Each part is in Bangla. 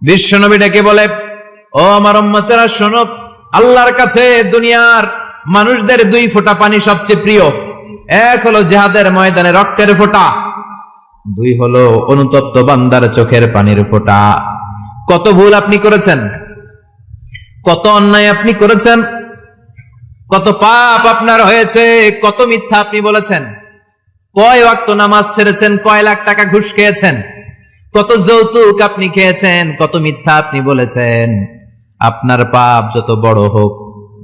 বিশ্বনবী ডেকে বলে, ও আমার উম্মতেরা শোনো, আল্লাহর কাছে দুনিয়ার মানুষদের দুই ফোঁটা পানি সবচেয়ে প্রিয়। এক হলো জিহাদের ময়দানে রক্তের ফোঁটা, দুই হলো অনুতপ্ত বান্দার চোখের পানির ফোঁটা। কত ভুল আপনি করেছেন, কত অন্যায় আপনি করেছেন, কত পাপ আপনার হয়েছে, কত মিথ্যা আপনি বলেছেন, কয় ওয়াক্ত নামাজ ছেড়েছেন, কয় লাখ টাকা ঘুষ খেয়েছেন, কত যৌতুক আপনি খেয়েছেন, কত মিথ্যা আপনি বলেছেন। আপনার পাপ যত বড় হোক,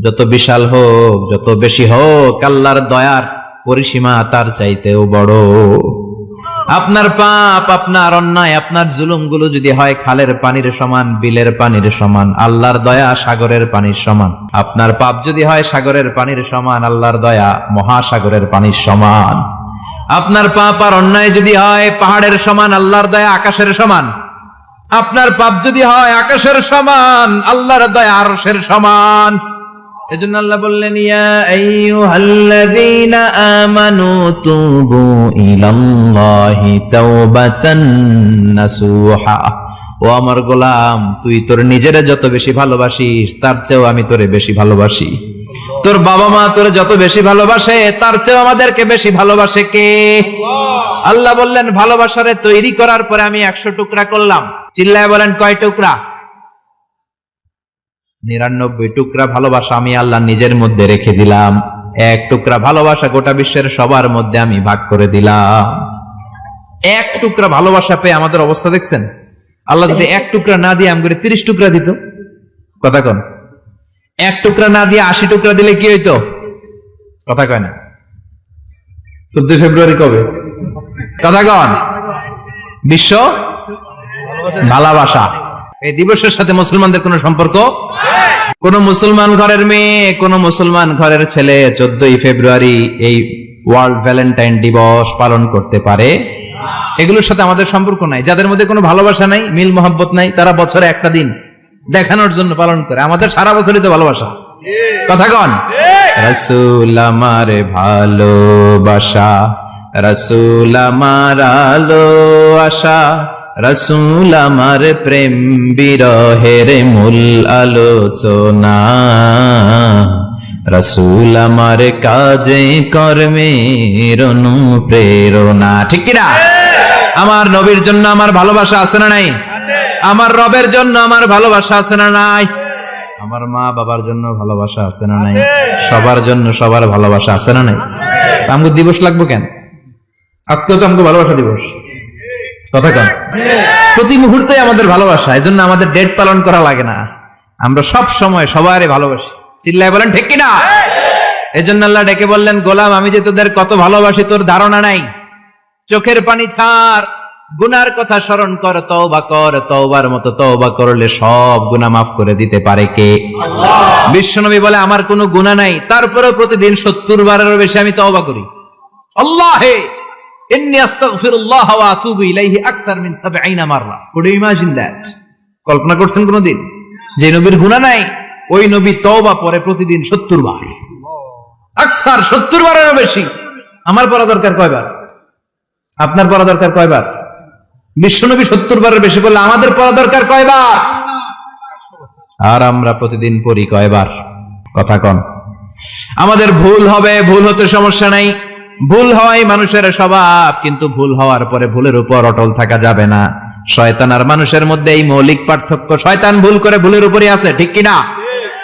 যত বিশাল হোক, যত বেশি হোক, আল্লাহর দয়ার পরিসীমা তার চাইতেও বড়। আপনার পাপ, আপনার অন্যায়, আপনার জুলুমগুলো যদি হয় খালের পানির সমান, বিলের পানির সমান, আল্লাহর দয়া সাগরের পানির সমান। আপনার পাপ যদি হয় সাগরের পানির সমান, আল্লাহর দয়া মহাসাগরের পানির সমান। আপনার পাপ আর অন্যায় যদি হয় পাহাড়ের সমান, আল্লাহর দয়া আকাশের সমান। আপনার পাপ যদি হয় আকাশের সমান, আল্লাহর দয়া আরশের সমান। এজন্য আল্লাহ বললেন, ইয়া আইয়ুহাল্লাযীনা আমানু তুবু ইলাল্লাহি তাওবাতান নাসুহা। ও আমার গোলাম, তুই তোর নিজেরে যত বেশি ভালোবাসিস তার চেয়েও আমি তোরে বেশি ভালোবাসি। তোর বাবা মা তোরে যত বেশি ভালোবাসে তার চেয়েও আমাদেরকে বেশি ভালোবাসে কে? আল্লাহ বললেন, ভালোবাসারে তৈরি করার পরে আমি 100 টুকরা করলাম। চিল্লায় বলেন, কয় টুকরা? 99 টুকরা ভালোবাসা আমি আল্লাহ নিজের মধ্যে রেখে দিলাম। 1 টুকরা ভালোবাসা গোটা বিশ্বের সবার মধ্যে আমি ভাগ করে দিলাম। 1 টুকরা ভালোবাসা পেয়ে আমাদের অবস্থা দেখছেন? আল্লাহ যদি 1 টুকরা না দিয়ে আমাকে 30 টুকরা দিত, কথা কন। 1 টুকরা না দিয়ে 80 টুকরা দিলে কি হইতো? কথা কয় না। 14 ফেব্রুয়ারি কবে? কথা কন। বিশ্ব ভালোবাসা এই দিবসের সাথে মুসলমানদের কোন সম্পর্ক? কোন মুসলমান ঘরের মেয়ে, কোন মুসলমান ঘরের ছেলে 14 ফেব্রুয়ারি এই ওয়ার্ল্ড ভ্যালেন্টাইন দিবস পালন করতে পারে? এগুলোর সাথে আমাদের সম্পর্ক নাই। যাদের মধ্যে কোনো ভালোবাসা নাই, মিল মোহাব্বত নাই, তারা বছরে একটা দিন দেখানোর জন্য পালন করে। আমাদের সারা বছরই তো ভালোবাসা। কথা কন। রাসূল আমার ভালোবাসা, রাসূল আমার আলো আশা, রাসূল আমার প্রেম বিরহের মূল আলোচনা, রাসূল আমার কাজে কর্মের অনুপ্রেরণা। ঠিক কি না? আমার নবীর জন্য আমার ভালোবাসা আছে না নাই? আমার রবের জন্য আমার ভালোবাসা আছে না নাই? আমার মা বাবার জন্য ভালোবাসা আছে না নাই? সবার জন্য সবার ভালোবাসা আছে না নাই? আমগো দিবস লাগবো কেন? আজকেও তো আমগো ভালোবাসা দিবস। কথা কন। প্রতি মুহূর্তে আমাদের ভালোবাসা, এজন্য আমাদের ডেট পালন করা লাগে না। আমরা সব সময় সবারই ভালোবাসি। চিল্লায় বলেন ঠিক কিনা? এজন্য আল্লাহ ডেকে বললেন, গোলাম আমি যে তোদের কত ভালোবাসি তোর ধারণা নাই। চোখের পানি ছাড়, গুনার কথা স্মরণ কর, তওবা কর। তওবার মতো তওবা করলে সব গুনাহ মাফ করে দিতে পারে কে? আল্লাহ। বিশ্বনবী বলে, আমার কোনো গুনাহ নাই, তারপরেও প্রতিদিন 70 বারেরও বেশি আমি তওবা করি। আল্লাহে ইন্নী আস্তাগফিরুল্লাহ ওয়া আতুবু ইলাইহি আকসার মিন 70 মাররা। Could you imagine that? কল্পনা করছেন কোনদিন যে নবীর গুনাহ নাই, ওই নবী তওবা পড়ে প্রতিদিন 70 বার, আকসার 70 বারেরও বেশি। আমার পড়া দরকার কয়বার? আপনার পড়া দরকার কয়বার? বিশ্বনবী 70 বারের বেশি বললে আমাদের পড়া দরকার কয়বার? আর আমরা প্রতিদিন পড়ি কয়বার? কথা কন। আমাদের ভুল হবে, ভুল হতে সমস্যা নাই, ভুল হওয়াই মানুষের স্বভাব, কিন্তু ভুল হওয়ার পরে ভুলের উপর অটল থাকা যাবে না। শয়তান আর মানুষের মধ্যে এই মৌলিক পার্থক্য। শয়তান ভুল করে ভুলের উপরই আছে, ঠিক কিনা?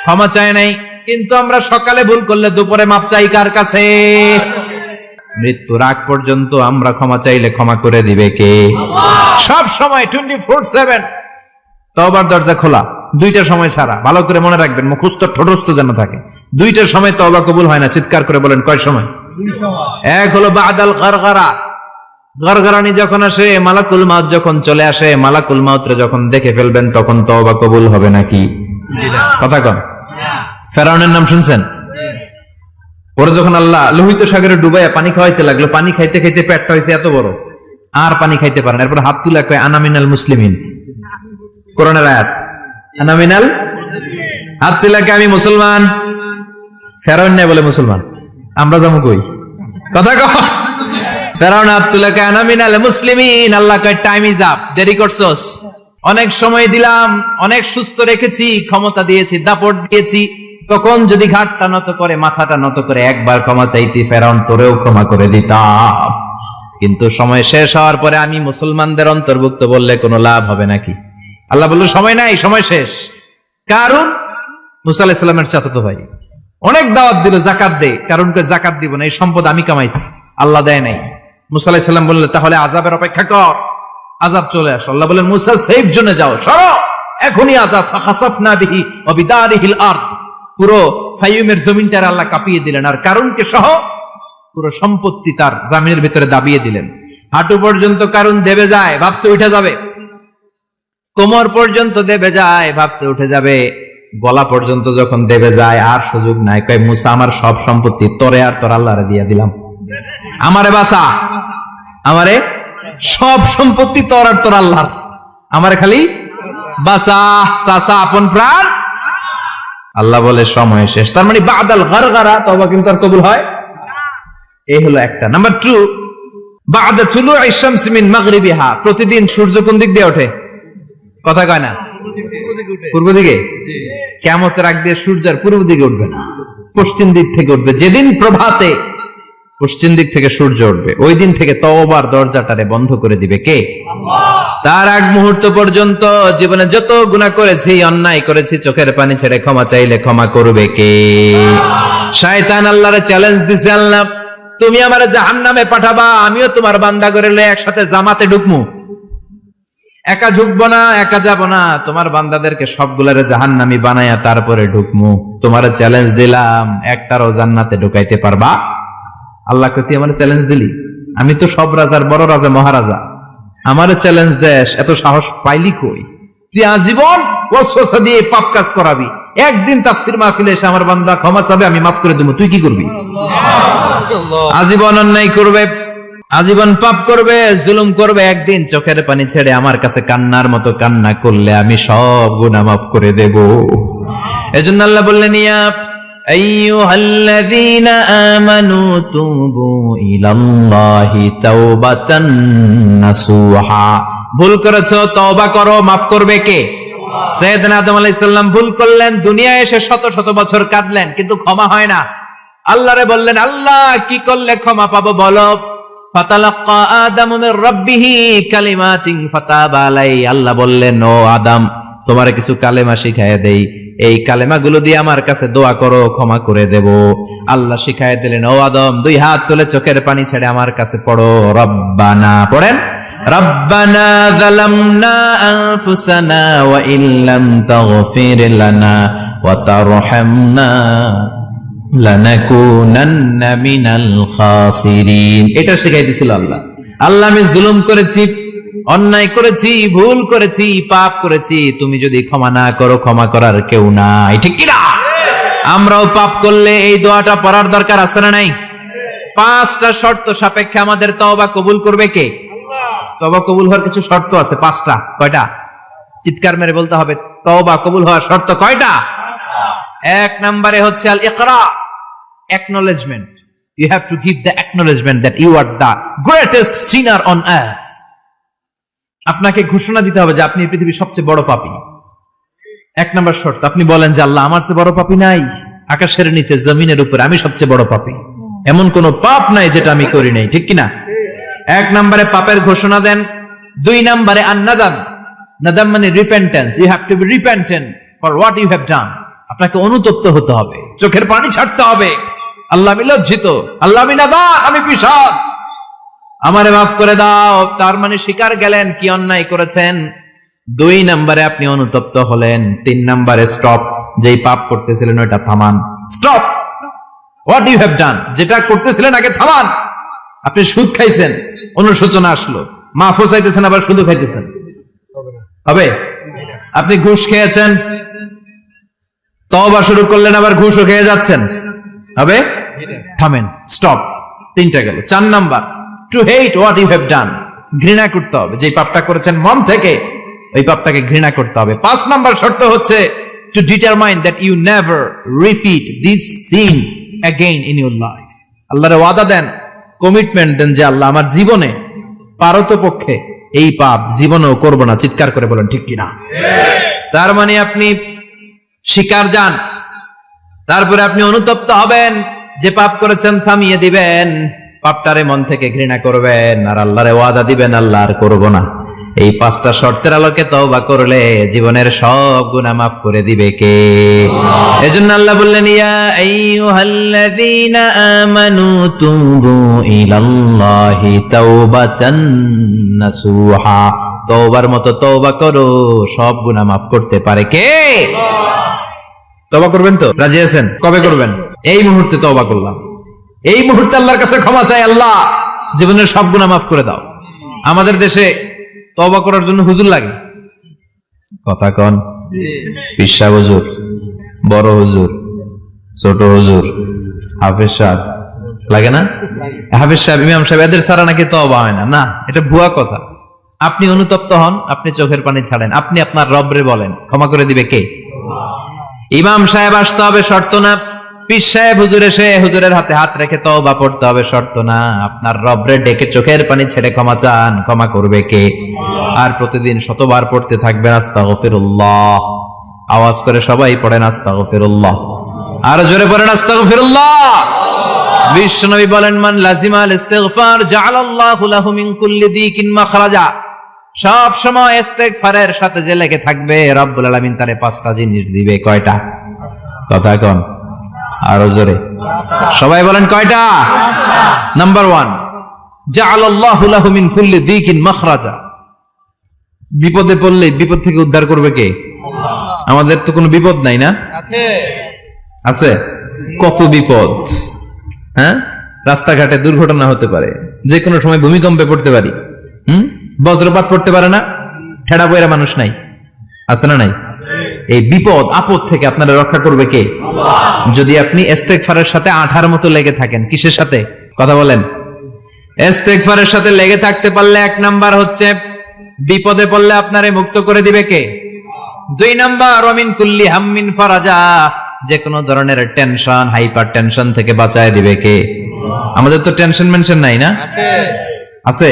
ক্ষমা চায় নাই, কিন্তু আমরা সকালে ভুল করলে দুপুরে মাপ চাই কার কাছে? মৃত্যুর আগ পর্যন্ত আমরা ক্ষমা চাইলে ক্ষমা করে দিবে কে? সব সময় 24/7 তওবার দরজা খোলা, 2টার সময় ছাড়া। ভালো করে মনে রাখবেন, মুখস্থ ঠোঁটস্থ যেন থাকে। 2টার সময় তওবা কবুল হয় না। চিৎকার করে বলেন, কয় সময়? 2 এক হলো বাদাল গারগারা, গারগারানি যখন আসে, মালাকুল মাউত যখন চলে আসে, মালাকুল মাউতরে যখন দেখে ফেলবেন তখন তওবা কবুল হবে নাকি? কথা কন। ফেরাউনের নাম শুনছেন? ওরা যখন আল্লাহ লোহিত সাগরে ডুবাইয়া পানি খাওয়াইতে লাগলো, পানি খাইতে খাইতে পেটটা হয়েছে এত বড়, আর পানি খাইতে পারেন। এরপর হাত তুলে কয়, আনা মিনাল মুসলিমিন। কোরআনের আয়াত, আনা মিনাল, হাত তুলে কয় আমি মুসলমান। ফেরাউন না বলে মুসলমান, আমরা যাবো কই? কথা কও। ফেরাউন হাত তুলে কয় আনা মিনাল মুসলিমিন। আল্লাহ কয় টাইম ইজ আপ, দেরি করছস। অনেক সময় দিলাম, অনেক সুস্থ রেখেছি, ক্ষমতা দিয়েছি, দাপট দিয়েছি, তখন যদি ঘাটটা নত করে, মাথাটা নত করে একবার ক্ষমা চাইতি, ফেরাউন তোরেও ক্ষমা করে দিতাম। কিন্তু সময় শেষ হওয়ার পরে আমি মুসলমানদের অন্তর্ভুক্ত বললে কোনো লাভ হবে নাকি? আল্লাহ বলল সময় নাই, সময় শেষ। কারণ মুসা আলাইহিস সালামের চাচাতো ভাই অনেক দাওয়াত দিল, জাকাত দে। কারণকে জাকাত দিব না, এই সম্পদ আমি কামাইছি, আল্লাহ দেয় নাই। মুসা আলাইহিস সালাম বললেন তাহলে আযাবের অপেক্ষা কর। আযাব চলে আসলো। আল্লাহ বললেন মুসা সেফ জোনে যাও, সরো, এখনই আযাব। ফাখাসাফনা বিহি ওয়া বিদারিহিল আরদ, পুরো ফাইয়ুমের জমিনটার আল্লাহ কাঁপিয়ে দিলেন, আর কারুনকে সহ পুরো সম্পত্তি তার জামিনের ভিতরে দাবিয়ে দিলেন। হাঁটু পর্যন্ত কারুন দেবে যায়, ভাবছে উঠে যাবে। কোমর পর্যন্ত দেবে যায়, ভাবছে উঠে যাবে। গলা পর্যন্ত যখন দেবে যায় আর সুযোগ নাই। কয় মুসা আমার সব সম্পত্তি তোরে আর তোর আল্লাহরে দিয়ে দিলাম, আমারে বাঁচা, আমারে সব সম্পত্তি তোর আর তোর আল্লাহর, আমারে খালি বাঁচা, চাচা আপন প্রাণ। আল্লাহ বলে সময় শেষ। তার মানে বাদাল গারগারা তওবা কিন্তু আর কবুল হয়। এই হলো একটা। নাম্বার 2, বাদা তুলুই শামস মিন মাগরিবিহা, প্রতিদিন সূর্য কোন দিক দিয়ে ওঠে? কথা কয় না, পূর্ব দিকে। কিয়ামতের আগ দিয়ে সূর্য আর পূর্ব দিকে উঠবে না, পশ্চিম দিক থেকে উঠবে। যেদিন প্রভাতে পশ্চিম দিক থেকে সূর্য উঠবে, ওই দিন থেকে তওবার দরজাটারে বন্ধ করে দিবে কে? আল্লাহ। তার আগ মুহূর্ত পর্যন্ত জীবনে যত গুনাহ করেছি, অন্যায় করেছি, চোখের পানি ছেড়ে ক্ষমা চাইলে ক্ষমা করবে কে? শয়তান আল্লাহরে চ্যালেঞ্জ দিছে, আল্লাহ তুমি আমারে জাহান্নামে পাঠাবা, আমিও তোমার বান্দা করে লয়ে একসাথে জামাতে ঢুকমু। একা ঢুকবো না, একা যাব না, তোমার বান্দাদেরকে সবগুলারে জাহান্নামী বানায়া তারপরে ঢুকমু। তোমার চ্যালেঞ্জ দিলাম, একটারও জান্নাতে ঢুকাইতে পারবা? আল্লাহকে তুই আমার চ্যালেঞ্জ দিলি? আমি তো সব রাজার বড় রাজা, মহারাজা, আমার চ্যালেঞ্জ দেশ, এত সাহস পাইলি কই? তুই আজীবন ওয়াসওয়াসা দিয়ে পাপ কাজ করাবি, একদিন তাফসীর মাহফিলে এসে আমার বান্দা ক্ষমা চাবে, আমি মাফ করে দেবো, তুই কি করবি? আজীবন অন্যায় করবে, আজীবন পাপ করবে, জুলুম করবে, একদিন চোখের পানি ছেড়ে আমার কাছে কান্নার মতো কান্না করলে আমি সব গুনাহ মাফ করে দেব। এজন্য আল্লাহ বললেন ইয়া আইয়ুহাল্লাযীনা আমানু তুবু ইলাল্লাহি তাওবাতান নাসুহা, ভুল করেছো তওবা করো, মাফ করবে কে? সাইয়েদনা আদম আলাইহিস সালাম ভুল করলেন, দুনিয়ায় এসে শত শত বছর কাঁদলেন, কিন্তু ক্ষমা হয় না। আল্লাহরে বললেন আল্লাহ কি করলে ক্ষমা পাবো বলো? ফাতালাক্কা আদামু মির রাব্বিহি কালিমাতিন ফাতাবা আলাই, আল্লাহ বললেন ও আদম তোমারে কিছু কালেমা শিখাইয়া দেই, এই কালেমাগুলো দিয়ে আমার কাছে দোয়া করো, ক্ষমা করে দেব। আল্লাহ শিখাইয়া দিলেন ও আদম দুই হাত তুলে চোখের পানি ছেড়ে আমার কাছে পড়ো রব্বানা, পড়েন রব্বানা যালামনা আনফুসানা ওয়া ইল্লাম তাগফির লানা ওয়া তারহামনা লানাকুনান্না মিনাল খাসিরিন। এটা শিখাই দিয়েছিল আল্লাহ। আল্লাহ আমি জুলুম করেছি, অন্যায় করেছি, ভুল করেছি, পাপ করেছি, তুমি যদি ক্ষমা না করো ক্ষমা করার কেউ নাই, ঠিক কি না? আমরাও পাপ করলে এই দোয়াটা পড়ার দরকার আছে না নাই? 5টা শর্ত সাপেক্ষে আমাদের তওবা কবুল করবে কে? আল্লাহ। তওবা কবুল হওয়ার কিছু শর্ত আছে 5টা। কয়টা? চিৎকার মেরে বলতে হবে, তওবা কবুল হওয়ার শর্ত কয়টা? 1 নম্বরে হচ্ছে আল ইকরা, acknowledgement. You have to give the acknowledgement that you are the greatest sinner on earth. আপনাকে ঘোষণা দিতে হবে যে আপনি পৃথিবীর সবচেয়ে বড় পাপী। 1 নম্বর শর্ত, আপনি বলেন যে আল্লাহ আমার চেয়ে বড় পাপী নাই, আকাশের নিচে জমিনের উপরে আমি সবচেয়ে বড় পাপী, এমন কোন পাপ নাই যেটা আমি করি নাই, ঠিক কিনা? 1 নম্বরে পাপের ঘোষণা দেন। 2 নম্বরে আন-নাদাম, নাদাম মানে repentance, you have to be repentant for what you have done. আপনাকে অনুতপ্ত হতে হবে, চোখের পানি ছাড়তে হবে, আল্লাহ আমি লজ্জিত, আল্লাহ আমি নাদাম, আমি পিশাচ, আমারে মাফ করে দাও। তার মানে স্বীকার গেলেন কি অন্যায় করেছেন। 2 নম্বরে আপনি অনুতপ্ত হলেন। 3 নম্বরে স্টপ, যেই পাপ করতেছিলেন ওটা থামান, stop what you have done, যেটা করতেছিলেন আগে থামান। আপনি সুদ খাইছেন, অনুশোচনা আসলো, মাফও চাইতেছেন আবার সুদও খাইতেছেন, হবে? আপনি ঘুষ খেয়েছেন, তওবা শুরু করলেন, আবার ঘুষও খেয়ে যাচ্ছেন, হবে? থামেন, স্টপ। 3টা গেল। 4 number to hate what you have done, ঘৃণা করতে হবে, যে পাপটা করেছেন মন থেকে ওই পাপটাকে ঘৃণা করতে হবে। 5 নাম্বার শর্ত হচ্ছে to determine that you never repeat this sin again in your life. আল্লাহর ওয়াদা দেন, কমিটমেন্ট দেন যে আল্লাহ আমার জীবনে পারতপক্ষে এই পাপ জীবনেও করব না, চিৎকার করে বলেন ঠিক কিনা। তার মানে আপনি শিকার যান, তারপরে আপনি অনুতপ্ত হবেন, যে পাপ করেছেন থামিয়ে দিবেন, পাপটারে মন থেকে ঘৃণা করবেন, আর আল্লাহরে ওয়াদা দিবেন আল্লাহ আর করব না। এই 5টা শর্তের আলোকে তওবা করলে জীবনের সব গুনাহ মাফ করে দিবে কে? এজন্য আল্লাহ বললেন, ইয়া আইয়ুহাল্লাযীনা আমানু তুবু ইলাল্লাহি তাওবাতান নাসুহা। তওবার মতো তওবা করো, সব গুনাহ মাফ করতে পারে কে? তওবা করবেন তো? রাজি আছেন? কবে করবেন? এই মুহূর্তে তওবা করলাম, এই মুহূর্তে আল্লাহর কাছে ক্ষমা চাই, আল্লাহ জীবনের সব গুনাহ মাফ করে দাও। আমাদের দেশে তওবা করার জন্য হুজুর লাগে, কথা কন, পিসা হুজুর, বড় হুজুর, ছোট হুজুর, হাফেজ সাহেব লাগে না? হাফেজ সাহেব, ইমাম সাহেব, এদের ছাড়া নাকি তওবা হয় না। না, এটা ভুয়া কথা। আপনি অনুতপ্ত হন, আপনি চোখের পানি ছাড়েন, আপনি আপনার রবরে বলেন, ক্ষমা করে দিবে কে? ইমাম সাহেব আসতে হবে শর্ত না, পীর সাহেব হুজুর এসে হুজুরের হাতে হাত রেখে তওবা পড়তে হবে শর্ত না। আপনার রবরে ডেকে চোখের পানি ছেড়ে ক্ষমা চান, ক্ষমা করবে কে? আর প্রতিদিন শতবার পড়তে থাকবেন আস্তাগফিরুল্লাহ। আওয়াজ করে সবাই পড়েন আস্তাগফিরুল্লাহ, আর জোরে পড়েন আস্তাগফিরুল্লাহ। বিশ্বনবী বলেন, মান লাজিমাল ইস্তিগফার জাআলাল্লাহু লাহু মিন কুল্লি দিকিন মাখরাজা। সব সময় ইস্তিগফারের সাথে যে লেগে থাকবে, রব্বুল আলামিন তারে 5টা জিনিস দিবে। কয়টা? কথা কন, আরো জোরে সবাই বলেন কয়টা? নাম্বার 1, জাআলাল্লাহু লাহু মিন কুল্লি দিকিন মাখরাজা। বিপদে পড়লে বিপদ থেকে উদ্ধার করবে কে? আমাদের তো কোনো বিপদ নাই না? আছে। কত বিপদ, হ্যাঁ? রাস্তাঘাটে দুর্ঘটনা হতে পারে, যে কোনো সময় ভূমিকম্পে পড়তে পারি, বজ্রপাত পড়তে পারে না, ঠেড়া বইরা মানুষ নাই, আছে না নাই? এই বিপদ আপদ থেকে আপনারা রক্ষা করবে কে? যদি আপনি ইস্তেগফারের সাথে আঠার মতো লেগে থাকেন। কিসের সাথে? কথা বলেন। ইস্তেগফারের সাথে লেগে থাকতে পারলে 1 নাম্বার হচ্ছে বিপদে পড়লে আপনারে মুক্ত করে দিবে কে? 2 নাম্বার ওয়ামিন কুল্লি হাম্মিন ফারাজা। যে কোনো ধরনের টেনশন, হাইপার টেনশন থেকে বাঁচায় দিবে কে? আমাদের তো টেনশন মেনশন নাই না? আছে।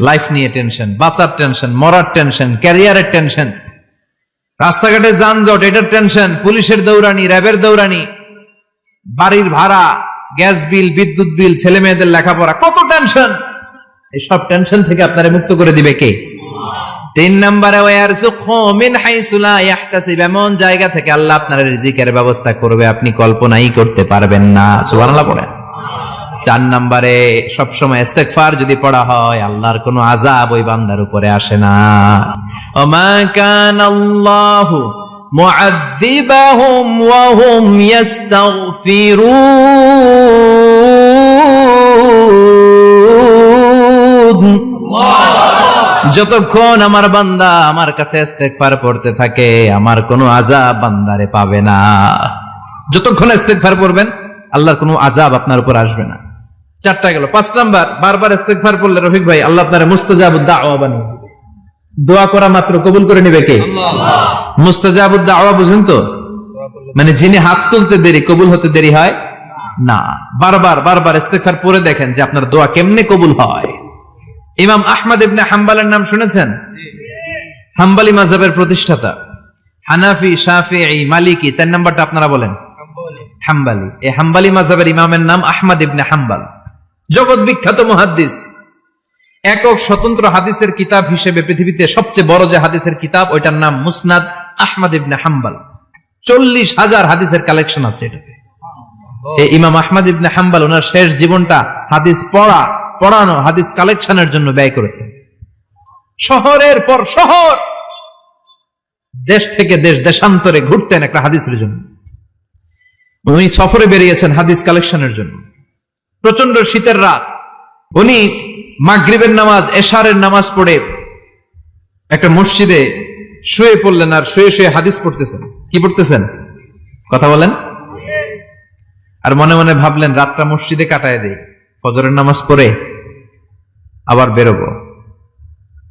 লাইফ নিয়ে টেনশন, বাঁচার টেনশন, মরার টেনশন, ক্যারিয়ারের টেনশন, রাস্তাঘাটে যানজট এটার টেনশন, পুলিশের দৌড়ানি, র্যাবের দৌড়ানি, বাড়ির ভাড়া, গ্যাস বিল, বিদ্যুৎ বিল, ছেলে মেয়েদের লেখাপড়া, কত টেনশন। এই সব টেনশন থেকে আপনারে মুক্ত করে দিবে কে? 3 নম্বরে ওয়ারযুকহু মিন হাইসু লা ইয়াহতাসিব। এমন জায়গা থেকে আল্লাহ আপনার রিজিকের ব্যবস্থা করবে আপনি কল্পনাই করতে পারবেন না। সুবহানাল্লাহ পড়েন। 4 নম্বরে সবসময় ইস্তেগফার যদি পড়া হয়, আল্লাহর কোনো আযাব ওই বান্দার উপরে আসে না। ওমা কানাল্লাহু মুআযযিবাহুম ওয়া হুম ইস্তাগফিরুন। যতক্ষণ আমার বান্দা আমার কাছে ইস্তেগফার পড়তে থাকে, আমার কোনো আযাব বান্দারে পাবে না। যতক্ষণ ইস্তেগফার পড়বেন, আল্লাহর কোনো আযাব আপনার উপর আসবে না। 4টা গেল। 5 নাম্বার, বারবার ইস্তেগফার পড়লে রফিক ভাই আল্লাহ আপনারে মুস্তাজাবুদ দাওয়া বানিয়ে দিবে। দোয়া করা মাত্র কবুল করে নেবে কে? আল্লাহ। মুস্তাজাবুদ দাওয়া বুঝেন তো? মানে যিনি হাত তুলতে দেরি কবুল হতে দেরি হয় না। বারবার বারবার ইস্তেগফার পড়ে দেখেন যে আপনার দোয়া কেমনে কবুল হয়। ইমাম আহমদ ইবনে হাম্বলের নাম শুনেছেন? হাম্বলি মাযহাবের প্রতিষ্ঠাতা। হানাফি, শাফিঈ, মালিকি, 4 নাম্বারটা আপনারা বলেন। হাম্বলি। এই হাম্বলি মাযহাবের ইমামের নাম আহমদ ইবনে হাম্বল। জগৎ বিখ্যাত মুহাদ্দিস। একক স্বতন্ত্র হাদিসের কিতাব হিসেবে পৃথিবীতে সবচেয়ে বড় যে হাদিসের কিতাব, ওইটার নাম মুসনাদ আহমদ ইবনে হাম্বল। 40,000 হাদিসের কালেকশন আছে এটাতে। এই ইমাম আহমদ ইবনে হাম্বল ওনার শেষ জীবনটা হাদিস পড়ানো, হাদিস কালেকশনের জন্য ব্যয় করেছেন। শহরের পর শহর, দেশ থেকে দেশ, দেশান্তরে ঘুরতেন একটা হাদিসের জন্য। উনি সফরে বেরিয়েছেন হাদিস কালেকশনের জন্য। প্রচন্ড শীতের রাত, উনি মাগরিবের নামাজ, এশারের নামাজ পড়ে একটা মসজিদে শুয়ে পড়লেন, আর শুয়ে শুয়ে হাদিস পড়তেছেন। কি পড়তেছেন? কথা বলেন। আর মনে মনে ভাবলেন রাতটা মসজিদে কাটায় দেই, ফজরের নামাজ পড়ে আবার বেরোবো।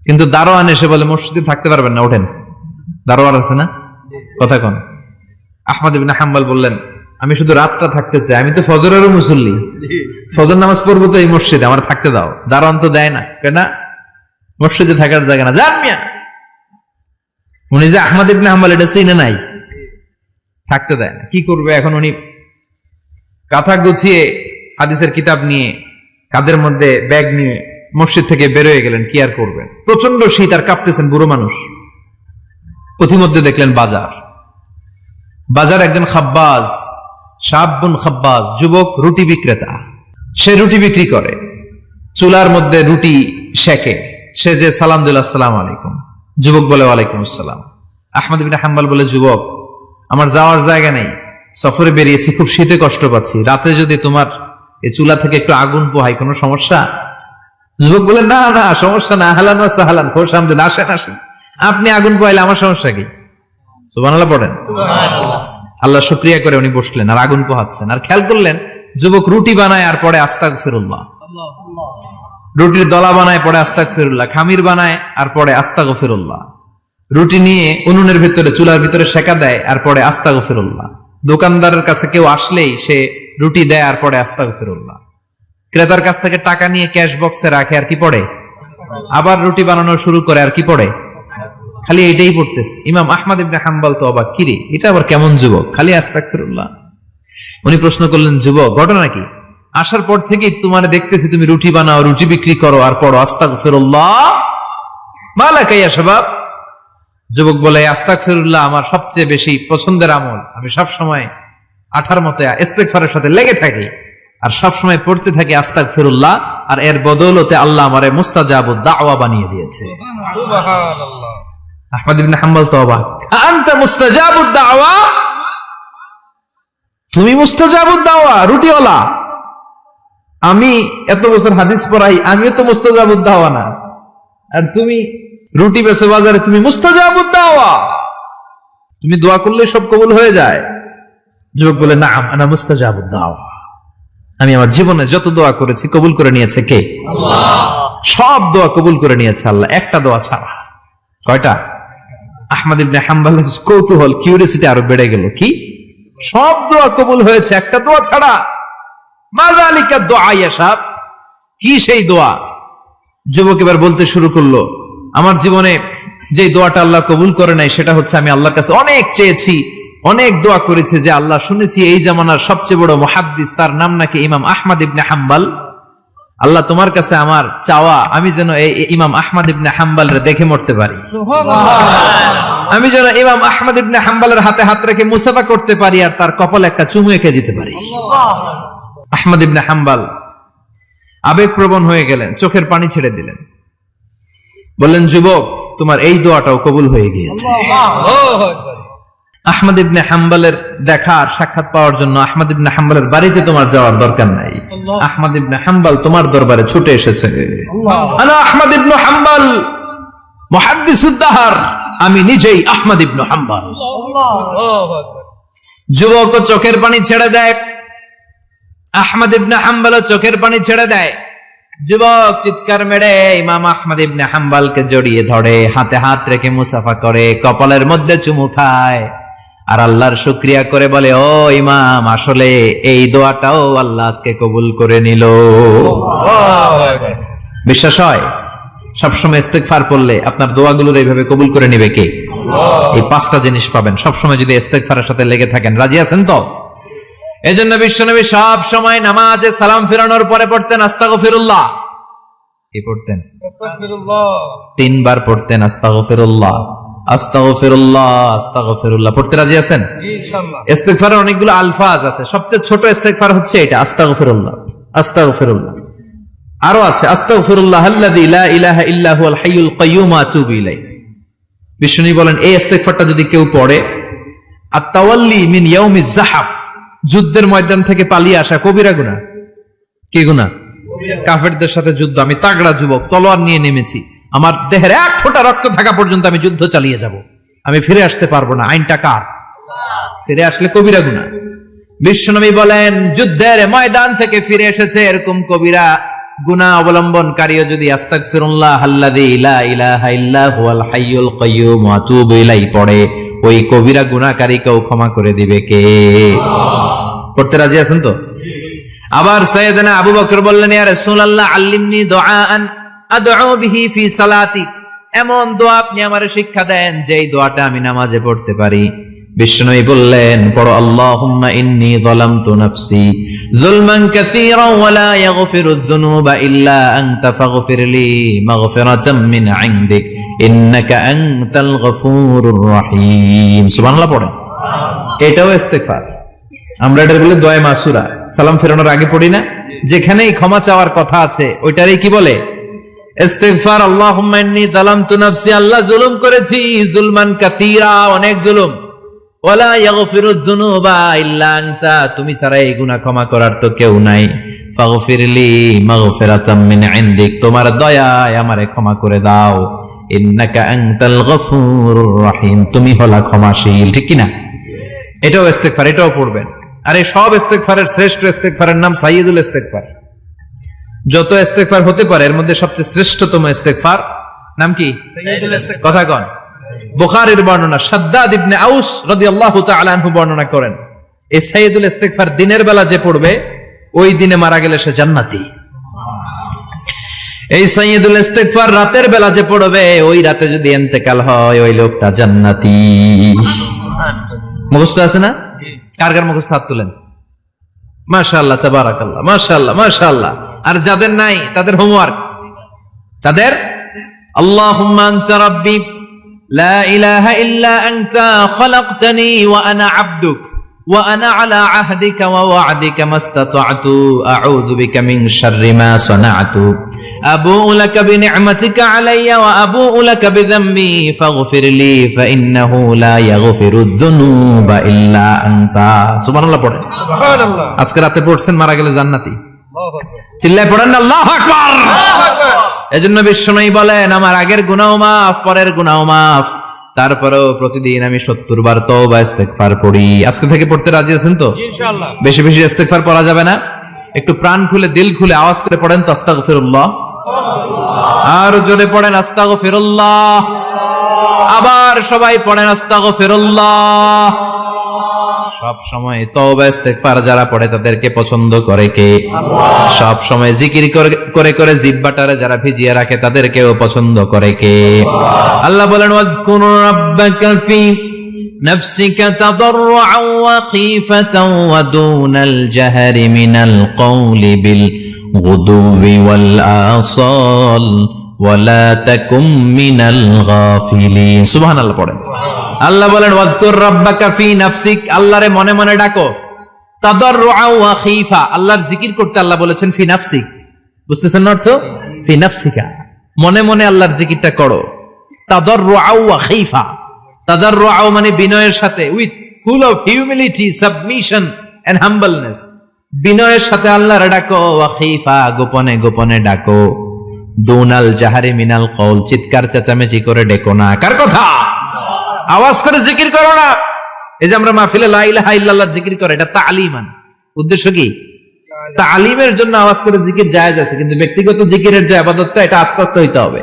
কিন্তু দারোয়ান এসে বলে মসজিদে থাকতে পারবেন না, ওঠেন। দারোয়ান আছে না? কথা কন। আহমদ ইবনে হাম্বল বললেন, আমি শুধু রাতটা থাকতে চাই, আমি তো ফজরেরও মুসল্লি, ফজর নামাজ পড়বো তো এই মসজিদে, আমার থাকতে দাও। দারোয়ান তো দেয় না, কেন? মসজিদে থাকার জায়গা না, যান মিয়া। উনি যে আহমদ ইবনে হাম্বল এটা চিনে নাই, থাকতে দেয় না। কি করবে এখন? উনি কাঁথা গুছিয়ে হাদিসের কিতাব নিয়ে কাঁধের মধ্যে ব্যাগ নিয়ে মসজিদ থেকে বেরোয় গেলেন। কি আর করবেন, প্রচন্ড শীত, আর কাঁপতেছেন, বুড়ো মানুষ। পথিমধ্যে দেখলেন বাজার একজন খাব্বাজ, শাবুন খাব্বাজ, যুবক রুটি বিক্রেতা। সে রুটি বিক্রি করে, চুলার মধ্যে রুটি সেকে। সে যে সালাম দিল, আসসালামু আলাইকুম। যুবক বলে, ওয়ালাইকুম আসসালাম। আহমদ ইবনে হাম্বল বলে, যুবক, আমার যাওয়ার জায়গা নেই, সফরে বেরিয়েছি, খুব শীতে কষ্ট পাচ্ছি, রাতে যদি তোমার এই চুলা থেকে একটু আগুন পোহাই, কোনো সমস্যা? যুবক বলে, না না, সমস্যা না, আহলান ওয়া সাহলান, খোশ আমদেদ, আসেন আসেন, আপনি আগুন পোহাইলে আমার সমস্যা কি? সুবহানাল্লাহ পড়েন। আল্লাহ শুকরিয়া করে উনি বসলেন আর আগুন পোহাচ্ছেন। আর খেয়াল করলেন, যুবক রুটি বানায় আর পরে আস্তাগফিরুল্লাহ, রুটির দলা বানায় পরে আস্তাগফিরুল্লাহ, খামির বানায় আর পরে আস্তাগফিরুল্লাহ, রুটি নিয়ে উনুনের ভিতরে চুলার ভিতরে সেকা দেয় আর পরে আস্তাগফিরুল্লাহ। দোকানদারের কাছে কেউ আসলেই সে রুটি দেয় আর পরে আস্তাগফিরুল্লাহ। ক্রেতার কাছ থেকে টাকা নিয়ে ক্যাশ বক্সে রাখে আর কি পড়ে? আবার রুটি বানানো শুরু করে আর কি পড়ে? খালি এটাই পড়তেছে। ইমাম আহমদ ইবনে হাম্বল তো অবাক, কিরে এটা আবার কেমন যুবক, খালি আস্তাগফিরুল্লাহ। উনি প্রশ্ন করলেন, যুবক, ঘটনা কি? আসার পর থেকেই তোমার দেখতেছি তুমি রুটি বানাও, রুটি বিক্রি করো আর পড়ো আস্তাগফিরুল্লাহ, মালাকা ইয়া শাবাব। যুবক বলে, আস্তাগফিরুল্লাহ আমার সবচেয়ে বেশি পছন্দের আমল, আমি সব সময় আঠার মতো ইস্তেগফারের সাথে লেগে থাকি আর সব সময় পড়তে থাকি আস্তাগফিরুল্লাহ, আর এর বদৌলতে আল্লাহ আমারে মুস্তাজাবুদ দাওয়া বানিয়ে দিয়েছে। সুবহানাল্লাহ। আহমদ ইবনে হাম্বল তো অবাক, আনতা মুস্তাজাবুদ দাওয়া, তুমি মুস্তাজাবুদ দাওয়া, রুটিওয়ালা। আমি এত বছর হাদিস পড়াই, আমিও তো মুস্তাজাবুদ দাওয়া না, আর তুমি রুটি বেচো বাজারে, তুমি মুস্তাজাবুদ দাওয়া, তুমি দোয়া করলে সব কবুল হয়ে যায়। যুবক বলে, নাম আনা মুস্তাজাবুদ দাওয়া, আমি আমার জীবনে যত দোয়া করেছি কবুল করে নিয়েছে কে? আল্লাহ। সব দোয়া কবুল করে নিয়েছে আল্লাহ, একটা দোয়া ছাড়া। কয়টা? আহমদ ইবনে হাম্বলের কৌতূহল, কিউরিয়াসিটি আরো বেড়ে গেল। কি? সব দোয়া কবুল হয়েছে, একটা দোয়া ছাড়া। মাযালিকা দুআ ইয়া শাব, কি সেই দোয়া? যুবক এবার বলতে শুরু করলো, আমার জীবনে যে দোয়াটা আল্লাহ কবুল করে নাই সেটা হচ্ছে, আমি আল্লাহর কাছে অনেক চেয়েছি, অনেক দোয়া করেছি যে আল্লাহ, শুনেছি এই জামানার সবচেয়ে বড় মুহাদ্দিস, তার নাম নাকি ইমাম আহমদ ইবনে হাম্বল। আল্লাহ, তোমার কাছে আমার চাওয়া, আমি যেন এই ইমাম আহমদ ইবনে হাম্বলের দেখে মরতে পারি, আমি যেন ইমাম আহমদ ইবনে হাম্বলের হাতে হাত রেখে মুসাফা করতে পারি আর তার কপালে একটা চুমু এঁকে দিতে পারি। আহমদ ইবনে হাম্বল আবেগপ্রবণ হয়ে গেলেন, চোখের পানি ছেড়ে দিলেন, বললেন, যুবক, তোমার এই দোয়াটাও কবুল হয়ে গিয়েছে। আহমদ ইবনে হাম্বলের দেখা আর সাক্ষাৎ পাওয়ার জন্য আহমদ ইবনে হাম্বলের বাড়িতে তোমার যাওয়ার দরকার নাই, আহমদ ইবনে হাম্বল তোমার দরবারে ছুটে এসেছে। আনা আহমদ ইবনে হাম্বল মুহাদ্দিসুদ দাহর, আমি নিজেই আহমদ ইবনে হাম্বল। যুবক চোখের পানি ছেড়ে দেয়, আহমদ ইবনে হাম্বল চোখের পানি ছেড়ে দেয়। যুবক চিৎকার মেরে ইমাম আহমদ ইবনে হাম্বলকে জড়িয়ে ধরে, হাতে হাত রেখে মুসাফা করে, কপালের মধ্যে চুমু খায় আর আল্লাহর শুকরিয়া করে বলে, ও ইমাম, আসলে এই দোয়াটাও আল্লাহ আজকে কবুল করে নিল। বিশ্বাস হয়? সবসময় ইস্তেগফার পড়লে আপনার দোয়াগুলোর এইভাবে কবুল করে নিবে কে? এই পাঁচটা জিনিস পাবেন সবসময় যদি ইস্তেগফারের সাথে লেগে থাকেন। রাজি আছেন তো? এজন্য বিশ্বনবী সব সময় নামাজে সালাম ফিরানোর পরে পড়তেন আস্তাগফিরুল্লাহ। কি পড়তেন? আস্তাগফিরুল্লাহ। 3 বার পড়তেন আস্তাগফিরুল্লাহ, আস্তাগফিরুল্লাহ, আস্তাগফিরুল্লাহ। পড়তে রাজি আছেন? জি ইনশাআল্লাহ। ইস্তেগফারের অনেকগুলো আলফাজ আছে, সবচেয়ে ছোট ইস্তেগফার হচ্ছে এটা, আস্তাগফিরুল্লাহ, আস্তাগফিরুল্লাহ। আরো আছে, আস্তাগফিরুল্লাহ আল্লাযী লা ইলাহা ইল্লা হুয়াল হাইয়ুল কাইয়্যুম ওয়া আতুবু ইলাইহি। বিষ্ণু বলেন, এই ইস্তেগফারটা যদি কেউ পড়ে, আত-তাওয়াল্লি মিন ইয়াউমিজ যাহাফ, যুদ্ধের ময়দান থেকে পালিয়ে আসা কবিরা গুনাহ। কি গুনাহ? কাফেরদের সাথে যুদ্ধ, আমি তাগড়া যুবক, তলোয়ার নিয়ে নেমেছি, আমার দেহের 1 ফোঁটা রক্ত থাকা পর্যন্ত আমি যুদ্ধ চালিয়ে যাব, আমি ফিরে আসতে পারবো না, আইনটা কার? ফিরে আসলে কবিরা গুনাহ। বিশ্বনবী বলেন, যুদ্ধের ময়দান থেকে ফিরে এসেছে এরকম কবিরা গুনাহ অবলম্বনকারীও যদি আস্তাগফিরুল্লাহ আল্লাযী লা ইলাহা ইল্লা হুয়াল হাইয়ুল কাইয়্যুম ওয়া আতুবু ইলাইহি পড়ে, ওই কবিরা গুনাহকারীকেও ক্ষমা করে দিবে কে? পড়তে রাজি আছেন তো? আবার সাইয়েদনা আবু বকর বললেন, ইয়া রাসূলুল্লাহ আল্লিমনি দুআআন আদউ বিহি ফি সালাতি, এমন দোয়া আপনি আমারে শিক্ষা দেন যেই দোয়াটা আমি নামাজে পড়তে পারি। বিষ্ণুই বললেন, পড়ো আল্লাহুম্মা ইন্নী যালামতু নাফসি যুলমান কাসীরান ওয়া লা ইয়াগফিরুয যুনুবা ইল্লা আনতা ফাগফিরলি মাগফিরাতাম মিন ইনদিক ইন্নাকা আনতাল গফুরুর রহিম। সুবহানাল্লাহ পড়েন। এটাও ইস্তেগফার। আমরা এটা বলি দোয়া মাসুরা, সালাম ফেরানোর আগে পড়ি না? যেখানেই ক্ষমা চাওয়ার কথা আছে ওইটারই কি বলে? ইস্তিগফার। আল্লাহুম্মা ইন্নী যালামতু নাফসি, আল্লাহ জুলুম করেছি, যুলমান কাসীরা, অনেক জুলুম। ওয়ালা ইয়াগফিরুয যুনুবা ইল্লা আনতা, তুমি ছাড়া এই গুনাহ ক্ষমা করার তো কেউ নাই। ফাগফিরলি মাগফিরাতাম মিন ইনদিক, তোমার দয়ায় আমারে ক্ষমা করে দাও। ইন্নাকা আনতাল গফুরুর রহিম, তুমি হলা ক্ষমাশীল। ঠিক কি না? এটাও ইস্তিগফার, এটাও পড়বেন। আর এই সব ইস্তিগফারের শ্রেষ্ঠ ইস্তিগফারের নাম সাইয়্যিদুল ইস্তিগফার। যত ইস্তেগফার হতে পারে এর মধ্যে সবচেয়ে শ্রেষ্ঠতম ইস্তেগফার নাম কি? কথা কন। বুখারীর বর্ণনা, শাদ্দাদ ইবনে আউস রাদিয়াল্লাহু তাআলা আনহু বর্ণনা করেন, এই সাইয়্যিদুল ইস্তেগফার দিনের বেলা যে পড়বে ওই দিনে মারা গেলে সে জান্নাতি। এই সাইয়্যিদুল ইস্তেগফার রাতের বেলা যে পড়বে ওই রাতে যদি ইন্তেকাল হয় ওই লোকটা জান্নাতি। মুখস্থ আছে না? কার কার মুখস্থ হাত তুলেন। মাশাআল্লাহ, তাবারাকাল্লাহ, মাশাআল্লাহ, মাশাআল্লাহ। আর যাদের নাই তাদের হোমওয়ার্ক, তাদের আল্লাহুম্মা আনতা রাব্বি লা ইলাহা ইল্লা আনতা খালাকতানি ওয়া আনা আবদুক ওয়া আনা আলা আহদিকা ওয়া ওয়া'দিকা মাস্তাতা'তু আউযু বিকা মিন শাররি মা সানা'তু আবু'ু লাকা বিনি'মাতিকা আলাইয়া ওয়া আবু'ু লাকা বিযামবি ফাগফিরলি ফাইন্নাহু লা ইয়াগফিরুয যুনুবা ইল্লা আনতা। সুবহানাল্লাহ পড়েন। সুবহানাল্লাহ। আজকে রাতে পড়ছেন, মারা গেলে জান্নাতি। চিল্লায় পড়েন না আল্লাহু আকবার। এজন্য বিশ্বনবী বলেন, আমার আগের গুনাহ মাফ, পরের গুনাহ মাফ, তারপরেও প্রতিদিন আমি 70 বার তওবা ইস্তেগফার পড়ি। আজকে থেকে পড়তে রাজি আছেন তো? ইনশাআল্লাহ। বেশি বেশি ইস্তেগফার পড়া যাবে না? একটু প্রাণ খুলে দিল খুলে আওয়াজ করে পড়েন তো আস্তাগফিরুল্লাহ। আর জোরে পড়েন আস্তাগফিরুল্লাহ। আবার সবাই পড়েন আস্তাগফিরুল্লাহ। সব সময় তওবা ইস্তেগফার যারা পড়ে তাদেরকে পছন্দ করে কে? আল্লাহ। সব সময় জিকির করে করে জিহ্বাটারে যারা ভিজিয়ে রাখে তাদেরকেও পছন্দ করে কে? আল্লাহ বলেন, ওয়াযকুর রাব্বাকা ফি নাফসিকা তাদাররুআন ওয়া খীফাতান ওয়া দুনাল জাহরি মিনাল কওলি বিল গুদুবি ওয়াল আসাল ওয়া লা তাকুম মিনাল গাফিলিন। সুবহানাল্লাহ পড়েন। আল্লাহ বলেন, ওয়াযকুর রাব্বাকা ফি নাফসিক, আল্লাহরে মনে মনে ডাকো। তাদাররুআ ওয়া খীফা, আল্লাহর জিকির করতে আল্লাহ বলেছেন ফি নাফসিক। বুঝতেছেন না অর্থ? ফি নাফসিকা, মনে মনে আল্লাহর জিকিরটা করো। তাদাররুআ ওয়া খীফা, তাদাররুআ মানে বিনয়ের সাথে, with full of humility, submission and humbleness. বিনয়ের সাথে আল্লাহরে ডাকো। ওয়া খীফা, গোপনে গোপনে ডাকো। দুনাল জাহারি মিনাল কওল, চিৎকার চেঁচামেচি করে ডেকো না। কার কথা? আওয়াজ করে জিকির করো না। এই যে আমরা মাহফিলে লা ইলাহা ইল্লাল্লাহ জিকির করে, এটা তালিমান। উদ্দেশ্য কি? তালিমের জন্য আওয়াজ করে জিকির জায়েজ আছে, কিন্তু ব্যক্তিগত জিকিরের যে ইবাদতটা এটা আস্তে আস্তে হইতে হবে,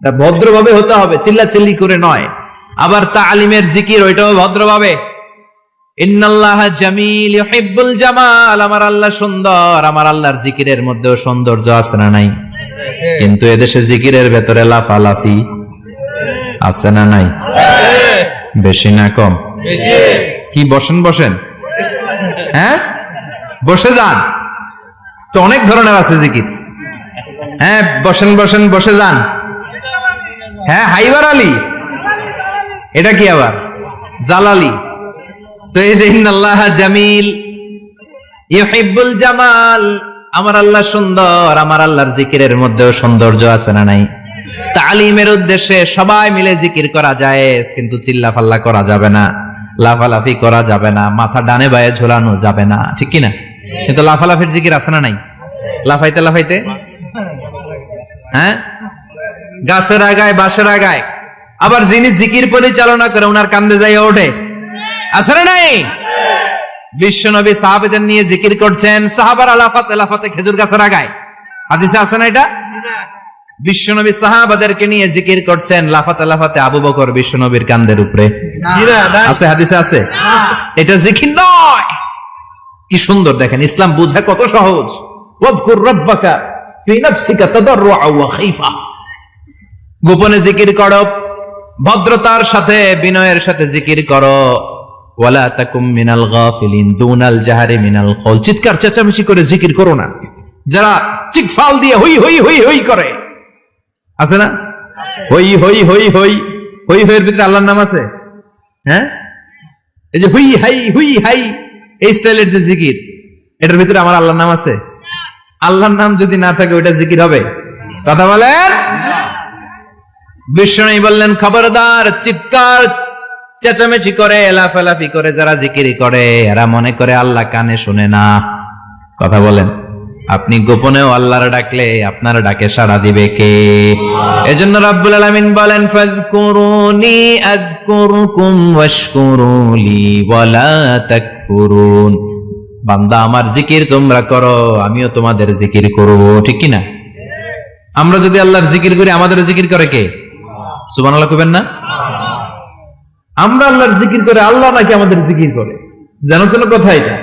এটা ভদ্রভাবে হতে হবে, চিল্লাচিল্লি করে নয়। আবার তালিমের জিকির ওইটাও ভদ্রভাবে। ইন্নাল্লাহা জামিল ইউহিব্বুল জামাল, আমার আল্লাহ সুন্দর, আমার আল্লাহর জিকিরের মধ্যেও সৌন্দর্য আছে না নাই? কিন্তু এদেশে জিকিরের ভেতরে লাফালাফি আছে না নাই? বেশি না কম? বেশি। কি বসেন বসেন, হ্যাঁ বসে যান তো, অনেক ধরনের আছে জিকির। হ্যাঁ বসেন বসেন, বসে যান। হ্যাঁ হাইবার আলী, এটা কি আবার জালালি? তো এই যে ইন্নাল্লাহা জামিল ইউহিব্বুল জামাল, আমার আল্লাহ সুন্দর, আমার আল্লাহর জিকিরের মধ্যেও সৌন্দর্য আছে না নাই? তালিমের উদ্দেশ্যে সবাই মিলে জিকির করা যায়, কিন্তু চিল্লাফাল্লা করা যাবে না, লাফালাফি করা যাবে না, মাথা ডানে বায়ে ঝোলানো যাবে না, ঠিক কিনা? কিন্তু লাফালাফির জিকির আছে না নাই? লাফাইতে লাফাইতে, হ্যাঁ গাছের আগায় বাঁশের আগায়। আবার যিনি জিকির পরিচালনা করে ওনার কান্দে যাই ওঠে, আছে না নাই? বিশ্বনবী সাহাবাদের নিয়ে জিকির করছেন, সাহাবারা লাফাতে লাফাতে খেজুর গাছের আগায়। হাদিসে আছে না এটা? বিশ্বনবী সাহাবাদেরকে নিয়ে জিকির করছেন, লাফাতে লাফাতে আবু বকর বিশ্বনবীর কান্দের উপরে। আছে হাদিসে আছে? এটা জিকির নয়। কি সুন্দর দেখেন, ইসলাম বুঝা কত সহজ। ওয়াযকুর রাব্বাকা ফি নাফসিকা তাদাররুআ ওয়া খাইফা, গোপনে জিকির করো, ভদ্রতার সাথে বিনয়ের সাথে জিকির করো। ওয়ালা তাকুম মিনাল গাফিলিন দুনাল জাহারি মিনাল কওল, চিৎকার চেঁচামেচি করে জিকির করো না। যারা চিকফাল দিয়ে হই হই হই হই করে, আছে না? হই হই হই হই হই হইয়ের ভিতরে আল্লাহর নাম আছে? হ্যাঁ, এই যে হুই হাই হুই হাই এই স্টাইলের যে জিকির, এটার ভিতরে আমার আল্লাহর নাম আছে? আল্লাহর নাম যদি না থাকে ওইটা জিকির হবে? কথা বলেন। বিষ্ণু বললেন খবরদার, চিৎকার চেঁচামেচি করে লাফালাফি করে যারা জিকির করে এরা মনে করে আল্লাহ কানে শুনে না। কথা বলেন। আপনি গোপনেও আল্লাহর ডাকলে আপনার ডাকে সাড়া দিবে কে? এজন্য রাব্বুল আলামিন বলেন ফাযকুরুনি আযকুরকুম ওয়াশকুরুলি ওয়ালা তাকফুরুন। বান্দা আমার জিকির তোমরা করো, আমিও তোমাদের জিকির করব, ঠিক কি না? আমরা যদি আল্লাহর জিকির করি আমাদের জিকির করে কে? সুবহানাল্লাহ কইবেন না? আমরা আল্লাহর জিকির করে আল্লাহ নাকি আমাদের জিকির করে? জানার কথা এটা।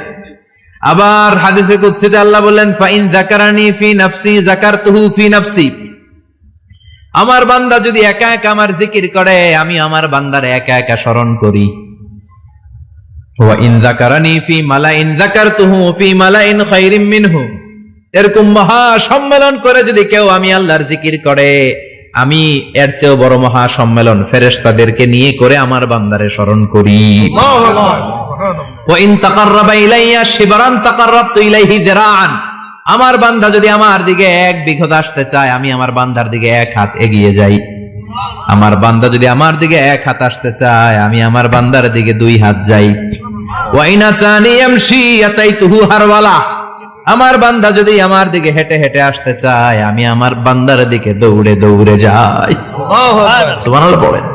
আবার হাদিসে কুদসিতে আল্লাহ বললেন ফাইন যাকারানি ফি নাফসি যাকারতুহু ফি নাফসি, আমার বান্দা যদি একা একা আমার জিকির করে আমি আমার বান্দার একা একা স্মরণ করি। ওয়া ইন যাকারানি ফি মালাইন যাকারতুহু ফি মালাইন খায়রিম মিনহু, এরকম মহা সম্মেলন করে যদি কেউ আমি আল্লাহর জিকির করে আমি এর চেয়েও বড় মহা সম্মেলন ফেরেশতাদেরকে নিয়ে করে আমার বান্দারে স্মরণ করি। ওয়া ইন তাকাররাবা ইলাইয়া শিবরান তাকাররাবতু ইলাইহি যিরাআন, আমার বান্দা যদি আমার দিকে এক বিঘত আসতে চায় আমি আমার বান্দার দিকে এক হাত এগিয়ে যাই। আমার বান্দা যদি আমার দিকে এক হাত আসতে চায় আমি আমার বান্দার দিকে দুই হাত যাই। ওয়া ইন আতানি ইয়ামশি আতাইতুহু হারওয়ালা, আমার বান্দা যদি আমার দিকে হেঁটে হেঁটে আসতে চায় আমি আমার বান্দার দিকে দৌড়ে দৌড়ে যাই। সুবহানাল্লাহ পড়েন।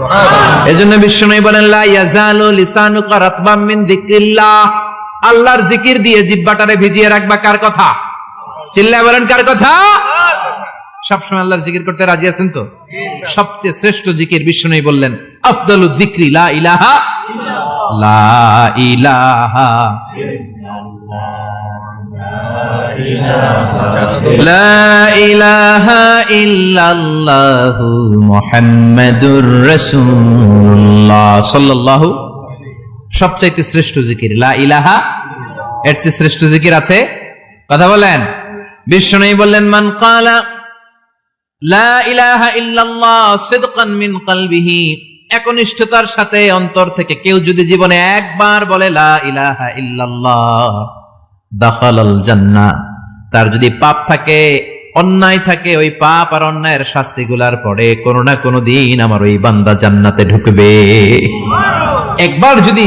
এজন্য বিশ্বনবী বলেন লা ইয়াজালু লিসানুকা রাতবাম মিন যিকরিল্লাহ, আল্লাহর জিকির দিয়ে জিহ্বাটারে ভিজিয়ে রাখবা। কার কথা? চিল্লায় বলেন কার কথা? সবসময় আল্লাহর জিকির করতে রাজি আছেন তো? সবচেয়ে শ্রেষ্ঠ জিকির বিশ্বনবী বললেন আফদালুয যিকরি লা ইলাহা লা ইলাহা লা ইলাহা ইল্লাল্লাহু মুহাম্মাদুর রাসূলুল্লাহ সাল্লাল্লাহু, সবচাইতে শ্রেষ্ঠ জিকির লা ইলাহা। এর চেয়ে শ্রেষ্ঠ জিকির আছে? কথা বলেন। বিশ্বনবী বললেন মান ক্বালা লা ইলাহা ইল্লাল্লাহ সিদকান মিন কলবিহি, একনিষ্ঠতার সাথে অন্তর থেকে কেউ যদি জীবনে একবার বলে লা ইলাহা ইল্লাল্লাহ দাখালাল জান্নাহ, তার যদি পাপ থাকে অন্যায় থাকে ওই পাপ আর অন্যায়ের শাস্তিগুলার পরে কোনো না কোনো দিন আমার ওই বান্দা জান্নাতে ঢুকবে। একবার যদি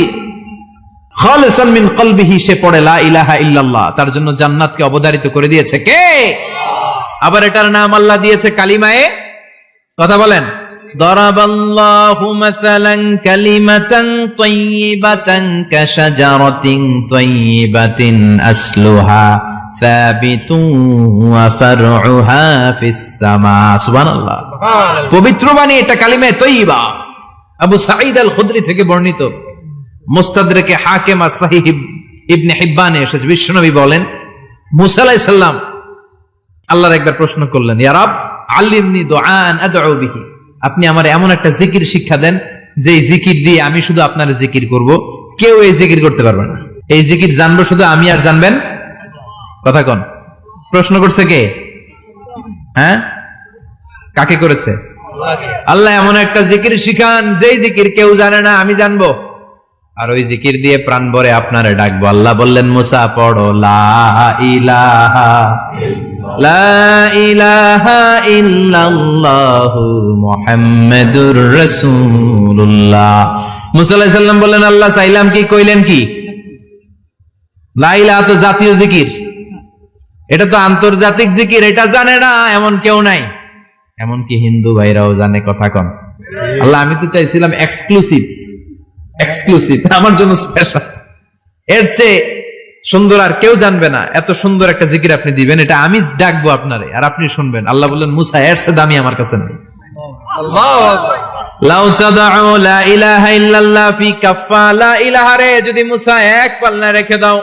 খালিসান মিন কলবিহি সে পড়ে লা ইলাহা ইল্লাল্লাহ, তার জন্য জান্নাতকে অবধারিত করে দিয়েছে কে? আবার এটার নাম আল্লাহ দিয়েছে কালিমায়ে। কথা বলেন। দরাবাল্লাহু মাসালান কালিমাতান তাইয়িবাতান কাশাজারাতিন তাইয়িবাতিন আসলুহা সাবিতুন ওয়া ফারউহা ফিস সামা। সুবহানাল্লাহ। পবিত্র বাণী এটা কালিমায়ে তাইয়িবা। আবু সাঈদ আল খুদরি থেকে বর্ণিত, মুস্তাদরাকে হাকিম আর সহিহ ইবনে হিব্বানে এসেছে, বিশ্বনবী বলেন মুসা আলাইহিস সালাম আল্লাহর একবার প্রশ্ন করলেন ইয়া রব আল্লিমনি দুআন আদউ বিহি, আপনি আমার এমন একটা জিকির শিক্ষা দেন যে জিকির দিয়ে আমি শুধু আপনার জিকির করব, কেউ এই জিকির করতে পারবে না। এই জিকির জানবো শুধু আমি আর জানবেন। কথা কোন? প্রশ্ন করছে কে? হ্যাঁ, কাকে করেছে? আল্লাহ এমন একটা জিকির শিখান যেই জিকির কেউ জানে না, আমি জানবো, আর ওই জিকির দিয়ে প্রাণ ভরে আপনারে ডাকবো। আল্লাহ বললেন মুসা পড়ো লা ইলাহা লা ইলাহা ইল্লাল্লাহু মুহাম্মাদুর রাসূলুল্লাহ। মুসা আলাইহিস সালাম বললেন আল্লাহ চাইলাম কি, কইলেন কি? লা ইলাহা তো জাতীয় জিকির, এটা তো আন্তর্জাতিক জিকির, এটা জানে না এমন কেউ নাই, এমনকি হিন্দু ভাইরাও জানে। কথা কন। আল্লাহ আমি তো চাইছিলাম এক্সক্লুসিভ, আমার জন্য স্পেশাল, এর চেয়ে সুন্দর আর কেউ জানবে না, এত সুন্দর একটা জিকির আপনি দিবেন, এটা আমি ডাকবো আপনারে আর আপনি শুনবেন। আল্লাহ বললেন মুসা এর চেয়ে দামি আমার কাছে নেই। আল্লাহু আকবার। লাউ তাদউ লা ইলাহা ইল্লাল্লাহ ফি কাফা, লা ইলাহা রে যদি মুসা এক পাল্লায় রেখে দাও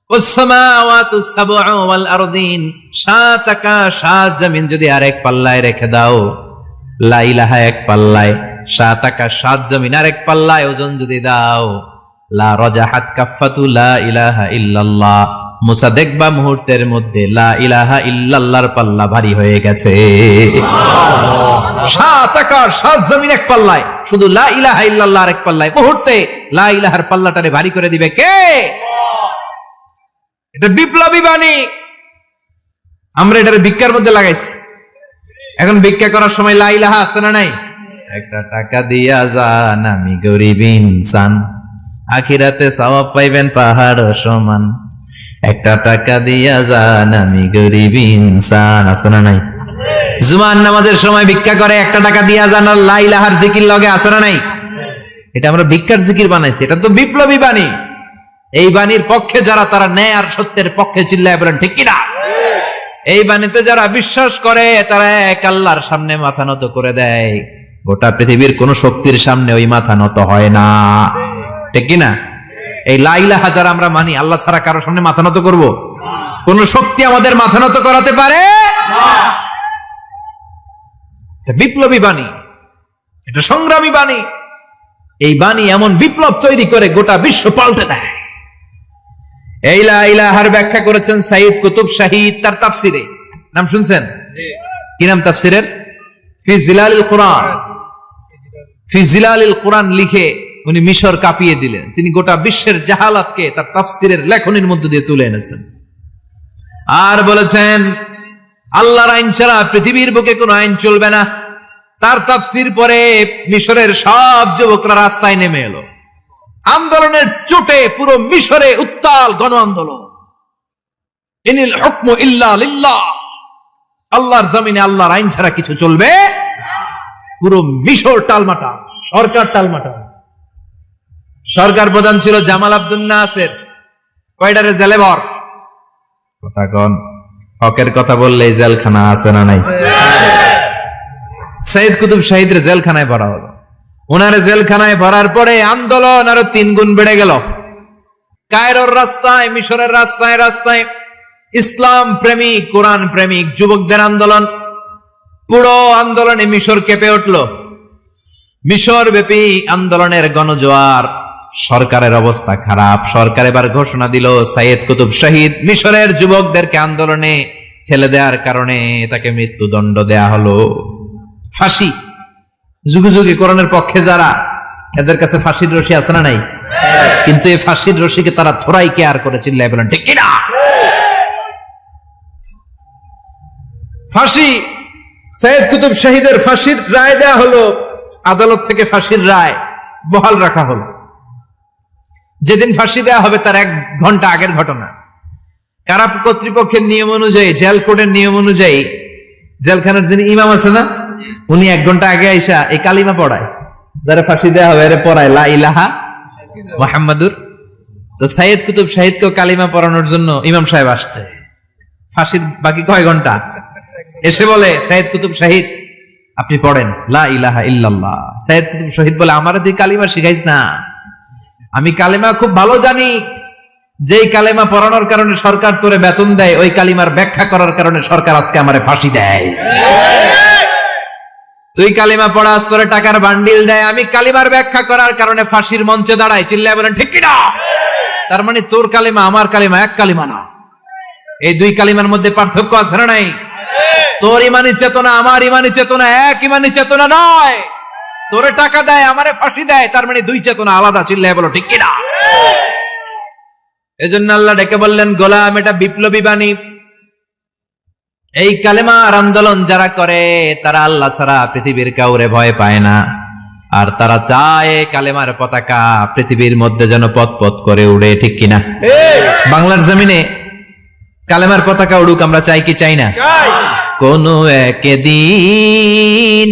ওয়াসসামাওয়াতু সাবউ ওয়াল আরদিন, সাত আকাশ সাত জমিন যদি আরেক পাল্লায় রেখে দাও, লা ইলাহা এক পাল্লায়, সাত আকাশ সাত জমিন আরেক পাল্লায় ওজন যদি দাও, লা রাজাহাত কাফাতু লা ইলাহা ইল্লাল্লাহ, মুসা দেখবা মুহূর্তের মধ্যে লা ইলাহা ইল্লাল্লাহর পাল্লা ভারী হয়ে গেছে। সাত আকাশ সাত জমিন এক পাল্লায়, শুধু লা ইলাহা ইল্লাল্লাহ এক পাল্লায়, মুহূর্তে লা ইলাহার পাল্লাটারে ভারী করে দিবে কে? এটা বিপ্লবী বাণী। আমরা এটার ভিক্ষার মধ্যে লাগাইছি। এখন ভিক্ষা করার সময় লা ইলাহা আছে না নাই? একটা টাকা দিয়া যান, আমি গরিব ইনসান, আখিরাতে সওয়াব পাইবেন পাহাড় সমান। একটা টাকা দিয়া যান, আমি গরিব ইনসান, আছে না নাই? জুমার নামাজের সময় ভিক্ষা করে, একটা টাকা দিয়া যান, আর লা ইলাহার জিকির লগে, আছে না নাই? এটা আমরা ভিক্ষার জিকির বানাইছি। এটা তো বিপ্লবী বাণী। এই বাণীর পক্ষে যারা, তারা ন্যায় আর সত্যের পক্ষে চিল্লায় বলেন ঠিক কিনা? এই বাণীতে যারা বিশ্বাস করে, তারা এক আল্লাহর সামনে মাথা নত করে দেয়। গোটা পৃথিবীর কোন শক্তির সামনে ওই মাথা নত হয় না, ঠিক কিনা? এই লা ইলাহা যারা আমরা মানি, আল্লাহ ছাড়া কারো সামনে মাথা নত করব? কোন শক্তি আমাদের মাথা নত করাতে পারে না। বিপ্লবী বাণী, এটা সংগ্রামী বাণী। এই বাণী এমন বিপ্লব তৈরি করে গোটা বিশ্ব পাল্টে দেয়। এই লা ইলাহার ব্যাখ্যা করেছেন সাইয়্যিদ কুতুব শাহীদ তার তাফসিরে। নাম শুনছেন? কি নাম তাফসিরের? ফি জিলালিল কুরআন। ফি জিলালিল কুরআন লিখে উনি মিশর কাঁপিয়ে দিলেন। তিনি গোটা বিশ্বের জাহালাতকে তার তাফসিরের লেখনীর মধ্যে দিয়ে তুলে এনেছেন। আর বলেছেন আল্লাহর আইন ছাড়া পৃথিবীর বুকে কোনো আইন চলবে না। তার তাফসির পরে মিশরের সব যুবকরা রাস্তায় নেমে এলো। আন্দোলনের চোটে পুরো মিশরে উত্তাল গণ আন্দোলন। ইনিল হুকমু ইল্লা লিল্লাহ, আল্লাহর জমিনে আল্লাহর আইন ছাড়া কিছু চলবে। পুরো মিশর টালমাটাল, সরকার টালমাটাল। সরকার প্রধান ছিল জামাল আব্দুল নাসের। কয়টারে জেলে ভর? কথা কন। হকের কথা বললে জেলখানা আছে না নাই? সাইয়্যিদ কুতুব শাহীদের জেলখানায় ভরা হলো। ওনার জেলখানায় ভরার পরে আন্দোলন আরো 3 গুণ বেড়ে গেল। কায়রোর রাস্তায়, মিশরের রাস্তায় রাস্তায় ইসলাম প্রেমিক, কোরআন প্রেমিক যুবকদের আন্দোলন। পুরো আন্দোলনে মিশর কেঁপে উঠল। মিশর ব্যাপী আন্দোলনের গণজোয়ার। সরকারের অবস্থা খারাপ। সরকার এবার ঘোষণা দিল সাইয়্যিদ কুতুব শাহীদ মিশরের যুবকদেরকে আন্দোলনে ঠেলে দেওয়ার কারণে তাকে মৃত্যুদণ্ড দেয়া হলো। ফাঁসি। যুগে যুগে কোরআনের পক্ষে যারা, এদের কাছে ফাঁসির রশি আছে না নাই? কিন্তু এই ফাঁসির রশিকে তারা থোড়াই কেয়ার করে চিল্লায় বলেন ঠিক কিনা? ফাঁসি। সাইয়্যিদ কুতুব শাহীদের ফাঁসির রায় দেয়া হলো। আদালত থেকে ফাঁসির রায় বহাল রাখা হলো। যেদিন ফাঁসি দেওয়া হবে তার 1 ঘন্টা আগের ঘটনা। কারা কর্তৃপক্ষের নিয়ম অনুযায়ী, জেল কোডের নিয়ম অনুযায়ী জেলখানার যিনি ইমাম আছে না, উনি 1 ঘন্টা আগে আইসা এই কালিমা পড়ায়। যারা ফাঁসি দেওয়া হবে এর পড়ায় লা ইলাহা মুহাম্মাদুর। তো সাইয়্যিদ কুতুব শাহীদকে কালিমা পড়ানোর জন্য ইমাম সাহেব আসছে। ফাঁসির বাকি কয় ঘন্টা, এসে বলে সাইয়্যিদ কুতুব শাহীদ আপনি পড়েন লা ইলাহা ইল্লাল্লাহ। সাইয়্যিদ কুতুব শাহীদ বলে আমারে তুই কালিমা শিখাইস না, আমি কালিমা খুব ভালো জানি। যেই কালিমা পড়ানোর কারণে সরকার তোরে বেতন দেয়, ওই কালিমার ব্যাখ্যা করার কারণে সরকার আজকে আমারে ফাঁসি দেয়। তুই কালিমা পড়াস, তোরে টাকার বান্ডিল দেয়, আমি কালিমার ব্যাখ্যা করার কারণে ফাঁসির মঞ্চে দাঁড়াই। চিল্লায় বলেন ঠিক কিনা? তার মানে তোর কালিমা আমার কালিমা এক কালিমা না। এই 2 কালিমার মধ্যে পার্থক্য আছে না নাই? তোর ইমানি চেতনা আমার ইমানি চেতনা এক ইমানি চেতনা নয়। তোরে টাকা দেয়, আমারে ফাঁসি দেয়, তার মানে 2 চেতনা আলাদা। চিল্লায় বলো ঠিক কিনা? এজন্য আল্লাহ ডেকে বললেন গোলাম, এটা বিপ্লবী বাণী। এই কালেমার আন্দোলন যারা করে তারা আল্লাহ ছাড়া পৃথিবীর কাউরে ভয় পায় না। আর তারা চায় কালেমার পতাকা পৃথিবীর মধ্যে যেন পথ করে উড়ে, ঠিক কিনা? বাংলার জমিনে কালেমার পতাকা উড়ুক, আমরা চাই কি চাই না? কোন একদিন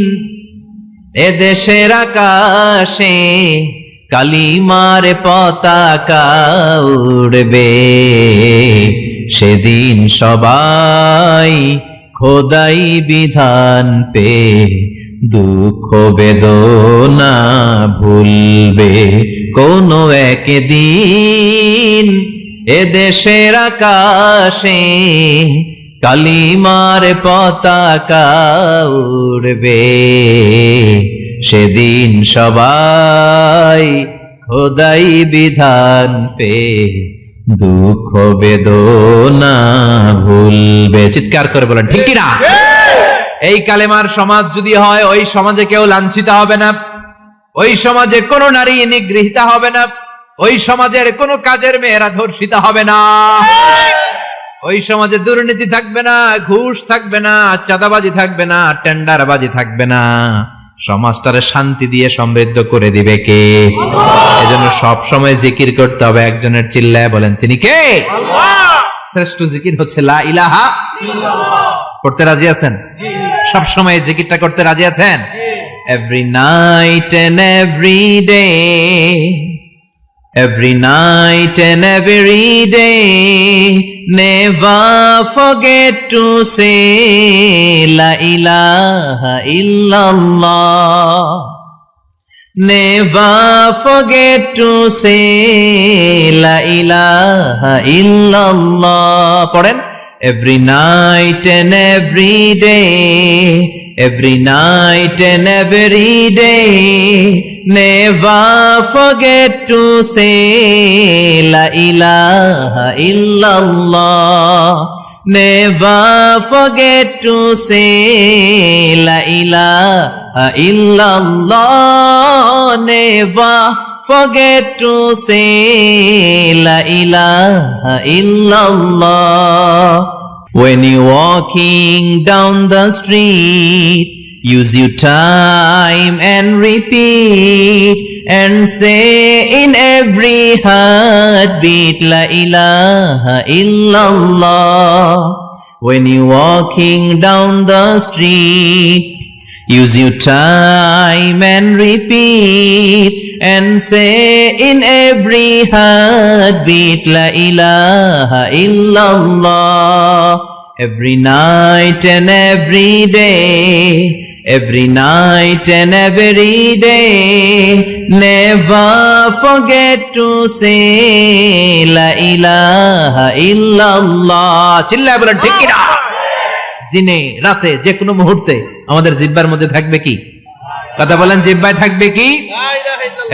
এ দেশের আকাশে কালিমার পতাকা উড়বে, সেদিন সবাই খোদাই বিধান পে দুঃখ বেদনা ভুলবে। কোন একদিন এ দেশের আকাশে কালিমার পতাকা উড়বে, সেদিন সবাই খোদাই বিধান পে দুঃখ বেদনা ভুলবে। চিৎকার করে বলেন ঠিক কি না? এই কালেমার সমাজ যদি হয়, ওই সমাজে কেউ লাঞ্ছিত হবে না, ওই সমাজে কোন নারী নিগৃহীতা হবে না, ওই সমাজের কোন কাজের মেয়েরা ধর্ষিত হবে না, ওই সমাজে দুর্নীতি থাকবে না, ঘুষ থাকবে না, চাঁদাবাজি থাকবে না, টেন্ডারবাজি থাকবে না। সমাজটারে শান্তি দিয়ে সমৃদ্ধ করে দিবে কে? এজন্য সব সময় জিকির করতে হবে একজনের, চিল্লায় বলেন তিনি কে? আল্লাহ। শ্রেষ্ঠ জিকির হচ্ছে লা ইলাহা ইল্লাল্লাহ। করতে রাজি আছেন? সব সময় জিকিরটা করতে রাজি আছেন? Every night and every day, every night and every day, never forget to say la ilaha illallah. Never forget to say la ilaha illallah. পড়েন, every night and every day, every night and every day, never forget to say la ilaha illallah. Never forget to say la ilaha illallah. Never forget to say la ilaha illallah. When you're walking down the street, use your time and repeat and say in every heartbeat la ilaha illallah. When you're walking down the street, use your time and repeat and say in every heartbeat la ilaha illallah. Every night and every day, every night and every day, never forget to say la ilaha illallah. চিল্লায় বলেন ঠিক কি না? দিনে রাতে যে কোনো মুহূর্তে আমাদের জিহ্বার মধ্যে থাকবে কি? কথা বলেন, জিহ্বায় থাকবে কি?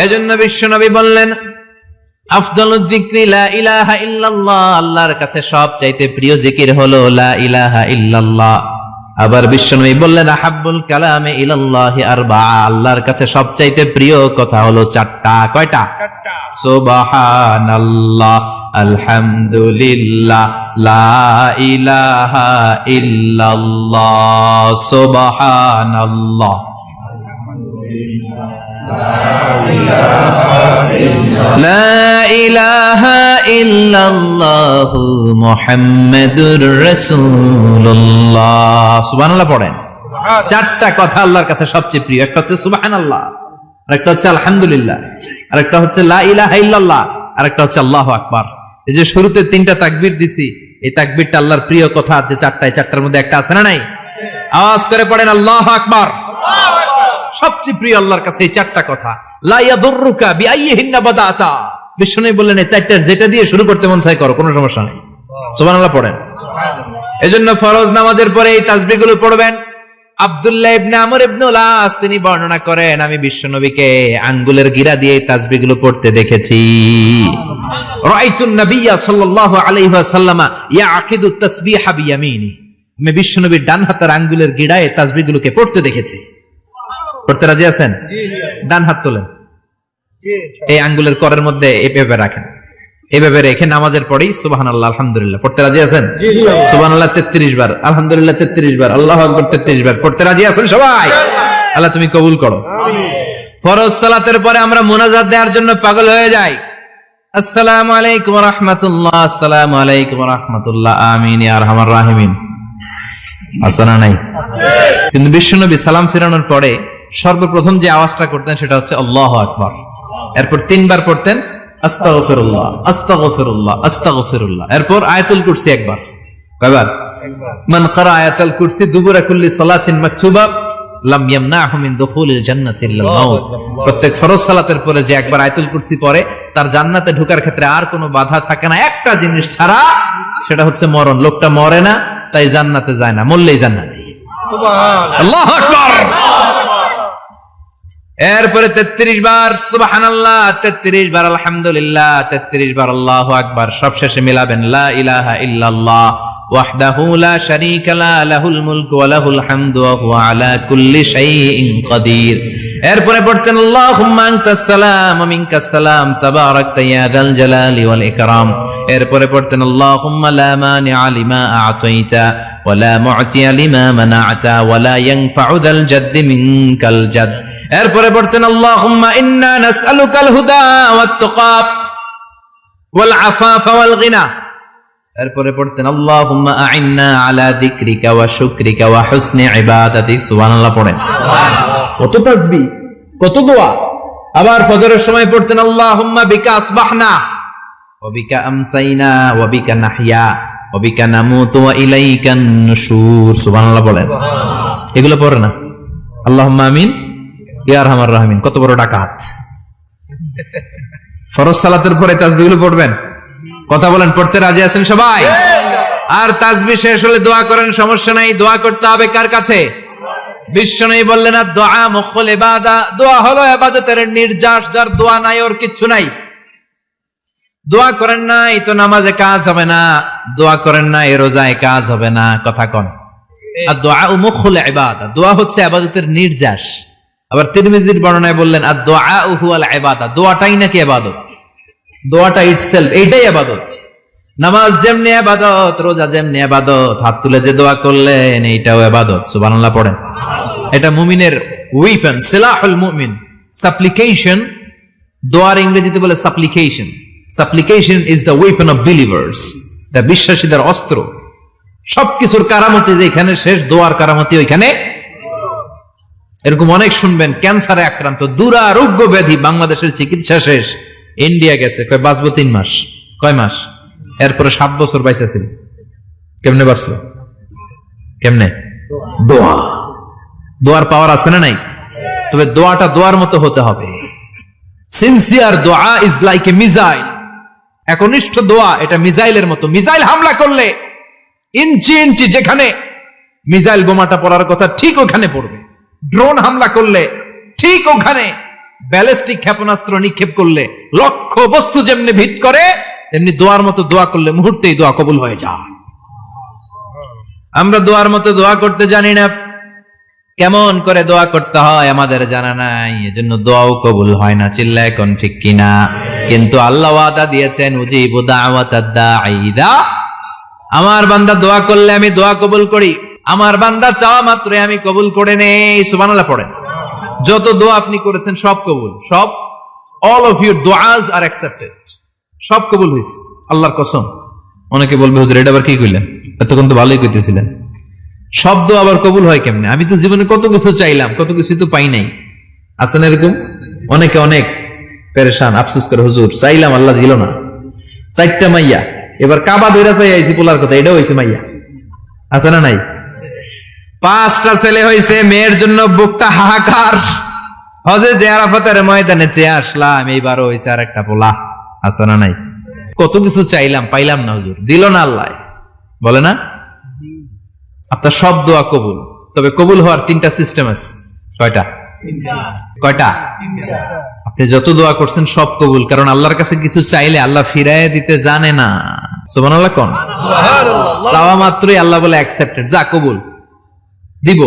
এজন্য বিশ্বনবী বললেন, আফদালুয যিকরি লা ইলাহা ইল্লাল্লাহ। আল্লাহর কাছে সবচাইতে প্রিয় জিকির হলো লা ইলাহা ইল্লাল্লাহ। আবার বিশ্বনবী বললেন, আহাব্বুল কালামে ইলাল্লাহি আরবাআ। আল্লাহর কাছে সবচাইতে প্রিয় কথা হলো চারটা। কয়টা? সুবহানাল্লাহ, আলহামদুলিল্লাহ, লা ইলাহা ইল্লাল্লাহ। সুবহানাল্লাহ, লা ইলাহা ইল্লাল্লাহ, মুহাম্মাদুর রাসূলুল্লাহ। সুবহানাল্লাহ পড়েন। চারটা কথা আল্লাহর কাছে সবচেয়ে প্রিয়। একটা হচ্ছে সুবহানাল্লাহ, আরেকটা হচ্ছে আলহামদুলিল্লাহ, আরেকটা হচ্ছে লা ইলাহা ইল্লাল্লাহ, আরেকটা হচ্ছে আল্লাহু আকবার। এই যে শুরুতে তিনটা তাকবীর দিছি, এই তাকবীরটা আল্লাহর প্রিয় কথা যে চারটা, এই চারটার মধ্যে একটা আছে না নাই? আওয়াজ করে পড়েন আল্লাহু আকবার। সবচেয়ে প্রিয় আল্লাহর কাছে এই চারটা কথা। লা ইয়াদুররুকা বিআইয়িহিন্না বাদাতা। বিশ্বনবী বললেন এই চারটার যেটা দিয়ে শুরু করতে মন চায় করো, কোনো সমস্যা নেই। সুবহানাল্লাহ পড়েন। এজন্য ফরজ নামাজের পরে এই তাসবিহগুলো পড়বেন। আব্দুল্লাহ ইবনে আমর ইবনে আস তিনি বর্ণনা করেন, আমি বিশ্বনবীকে আঙ্গুলের গিরা দিয়ে এই তাসবিহগুলো পড়তে দেখেছি। রাআইতুন নাবিয়্যা সাল্লাল্লাহু আলাইহি ওয়াসাল্লাম ইয়াকিদু তাসবিহা বিয়ামিনি। আমি বিশ্বনবীর ডান হাতের আঙ্গুলের গিরায় তাসবিহগুলোকে পড়তে দেখেছি। পড়তে রাজি আছেন? ডান হাত তোলেন, এই আঙ্গুলের করের মধ্যে এভাবে রাখেন, এভাবে রেখে নামাজের পরেই সুবহানাল্লাহ, আলহামদুলিল্লাহ পড়তে রাজি আছেন? সুবহানাল্লাহ 33 বার, আলহামদুলিল্লাহ 33 বার, আল্লাহু আকবার 33 বার। পড়তে রাজি আছেন সবাই? আল্লাহ তুমি কবুল করো। ফরজ সালাতের পরে আমরা মুনাজাত দেওয়ার জন্য পাগল হয়ে যাই। আসসালামু আলাইকুম ওয়া রাহমাতুল্লাহ, আসসালামু আলাইকুম ওয়া রাহমাতুল্লাহ, আমিন ইয়া আরহামার রাহিমিন। আছে না নাই? কিন্তু বিশ্বনবী সালাম ফেরানোর পরে সর্বপ্রথম যে আওয়াজটা করতেন সেটা হচ্ছে আল্লাহু আকবার। এরপর 3 বার পড়তেন আস্তাগফিরুল্লাহ, আস্তাগফিরুল্লাহ, আস্তাগফিরুল্লাহ। এরপর আয়াতুল কুরসি একবার। কয়বার? মান ক্বারা আয়াতুল কুরসি দুবুরা কুল্লি সালাতিন মাকতুবা লাম ইয়ামনাহু মিন দুখুলিল জান্নাতি ইল্লাল মাউত। প্রত্যেক ফরজ সালাতের পরে যে একবার আয়াতুল কুরসি পড়ে তার জান্নাতে ঢোকার ক্ষেত্রে আর কোনো বাধা থাকে না, একটা জিনিস ছাড়া, সেটা হচ্ছে মরণ। লোকটা মরে না, তাই জান্নাতে যায় না, মরলেই জান্নাতি। সুবহানাল্লাহ, আল্লাহু আকবার। এরপরে 33 বার সুবহানাল্লাহ, 33 বার আলহামদুলিল্লাহ, 33 বার আল্লাহু আকবার। সবশেষে মিলাবেন লা ইলাহা ইল্লাল্লাহ ওয়াহদাহু লা শারীকা লা লাহুল মুলকু ওয়া লাহুল হামদু ওয়া হুয়া আলা কুল্লি শাইইন কাদির। এরপরে পড়তেন আল্লাহুম্মা আনতাস সালাম ওয়া মিনকাস সালাম তাবারাকতা ইয়া যাল জালালি ওয়াল ইকরাম। এরপরে পড়তেন আল্লাহুম্মা লা মানিআ লিমা আ'তাইতা ওয়া লা মু'তিয়া লিমা মানা'তা ওয়া লা ইয়ানফা'ু যাল জাদ্দি মিনকাল জাদ। এরপরে পড়তেন আল্লাহুম্মা ইন্না নাসআলুকাল হুদা ওয়াত তুকা ওয়াল আফাফা ওয়াল গিনা। এরপরে পড়তেন আল্লাহুম্মা আ'ইন্না আলা যিকরিকা ওয়া শুকরিকা ওয়া হুসনি ইবাদাতিক। সুবহানাল্লাহ পড়েন। কত তাসবিহ, কত দোয়া। আবার ফজরের সময় পড়তেন আল্লাহুম্মা বিকা আসবাহনা ওয়া বিকা আমসাইনা ওয়া বিকা নাহইয়া ওয়া বিকা নামুতু ওয়া ইলাইকান নুশুর। সুবহানাল্লাহ বলেন। এগুলো পড়ে না? আল্লাহুম্মা আমিন ইয়া আরহামার রাহিমিন। কত বড় ডাকাত। ফরজ সালাতের পরে তাসবিহগুলো পড়বেন? কথা বলেন, পড়তে রাজি আছেন সবাই? আর তাসবিহ শেষ হলে দোয়া করেন, সমস্যা নাই। দোয়া করতে হবে কার কাছে? বিশ্বনবী বললেন না, দোয়া মুখুল ইবাদা, দোয়া হলো ইবাদতের নির্যাস। যার দোয়া নাই ওর কিচ্ছু নাই। দোয়া করেন নাই তো নামাজে কাজ হবে না, দোয়া করেন নাই রোজায় কাজ হবে না। কথা কোন? আর দোয়া মুখুল ইবাদা, দোয়া হচ্ছে ইবাদতের নির্যাস। আবার তিরমিজির বর্ণনায় বললেন আর দোয়া হুয়াল ইবাদা, দোয়াটাই নাকি ইবাদত। দোয়াটা ইটসেলফ, এইটাই ইবাদত। নামাজ যেমনি ইবাদত, রোজা যেমনি ইবাদত, হাত তুলে যে দোয়া করলেন এইটাও ইবাদত। সুবহানাল্লাহ পড়েন। এটা মুমিনের ওয়েপন, সিলাহুল মুমিন। সাপ্লিকেশন, দোয়ার ইংরেজিতে বলে সাপ্লিকেশন। সাপ্লিকেশন is the weapon of believers, এটা বিশ্বাসীদের অস্ত্র। সবকিছুর কারামতি যেখানে শেষ, দোয়ার কারামতি ওইখানে। এরকম অনেক শুনবেন ক্যান্সারে আক্রান্ত, দুরারোগ্য ব্যাধি, বাংলাদেশের চিকিৎসা শেষ, ইন্ডিয়া গেছে, কয় বাঁচবো 3 মাস। কয় মাস? এরপরে 7 বছর বাইসা ছিল। কেমনে বাঁচলো? কেমনে? দোয়া। দোয়ার পাওয়ার আছে না নাই? তবে দোয়াটা দোয়ার মতো হতে হবে। সিনসিয়ার দোয়া ইজ লাইক এ মিসাইল। একনিষ্ঠ দোয়া এটা মিসাইলের মতো। মিসাইল হামলা করলে ইঞ্চি ইঞ্চি যেখানে মিসাইল বোমাটা পড়ার কথা ঠিক ওখানে পড়বে। ড্রোন হামলা করলে ঠিক ওখানে, ব্যালিস্টিক ক্ষেপণাস্ত্র নিক্ষেপ করলে লক্ষ্য বস্তু যেমনি ভিত করে, তেমনি দোয়ার মতো দোয়া করলে মুহূর্তেই দোয়া কবুল হয়ে যায়। আমরা দোয়ার মতো দোয়া করতে জানি না। কেমন করে দোয়া করতে হয় আমাদের জানা নাই, এজন্য দোয়াও কবুল হয় না। চিল্লায় কোন ঠিক কিনা? কিন্তু আল্লাহ ওয়াদা দিয়েছেন উজিবু দাওয়াতাদ দাঈ ইযা, আমার বান্দা দোয়া করলে আমি দোয়া কবুল করি। আমার বান্দা চাওয়া মাত্রই আমি কবুল করে নেই। সুবহানাল্লাহ পড়েন। যত দোয়া আপনি করেছেন সব কবুল, সব। অল অফ ইউর দোয়াজ আর অ্যাকসেপ্টেড, সব কবুল হয়েছে আল্লাহর কসম। অনেকে বলবে হুজুর এটা আবার কি কইলেন, এতক্ষণ তো ভালোই কইতেছিলেন। সব দোয়া আবার কবুল হয় কেমনে? আমি তো জীবনে কত কিছু চাইলাম, কত কিছু তো পাই নাই। আছে না এরকম? অনেকে অনেক পেরেশান, আফসোস করে হুজুর চাইলাম আল্লাহ দিল না। 4টা মাইয়া, এবার কাবা ধইরা চাই আইছি পোলার কথা, এটাও হইছে মাইয়া। আছে না নাই? 5টা ছেলে হইছে, মেয়ের জন্য বুকটা হাহাকার। হজে যে আরাফাতের ময়দানে চেয়ে আসলাম, এইবারও হইছে আর একটা পোলা। আছে না নাই? কত কিছু চাইলাম, পাইলাম না হুজুর, দিল না আল্লাহ। বলে না? আপনার সব দোয়া কবুল, তবে কবুল হওয়ার 3টা সিস্টেম আছে। কয়টা? কয়টা? আপনি যত দোয়া করছেন সব কবুল, কারণ আল্লাহর কাছে কিছু চাইলে আল্লাহ ফিরায় দিতে জানে না। সুবহানাল্লাহ কোন? চাওয়া মাত্রই আল্লাহ বলে অ্যাকসেপ্টেড, যা কবুল, দিব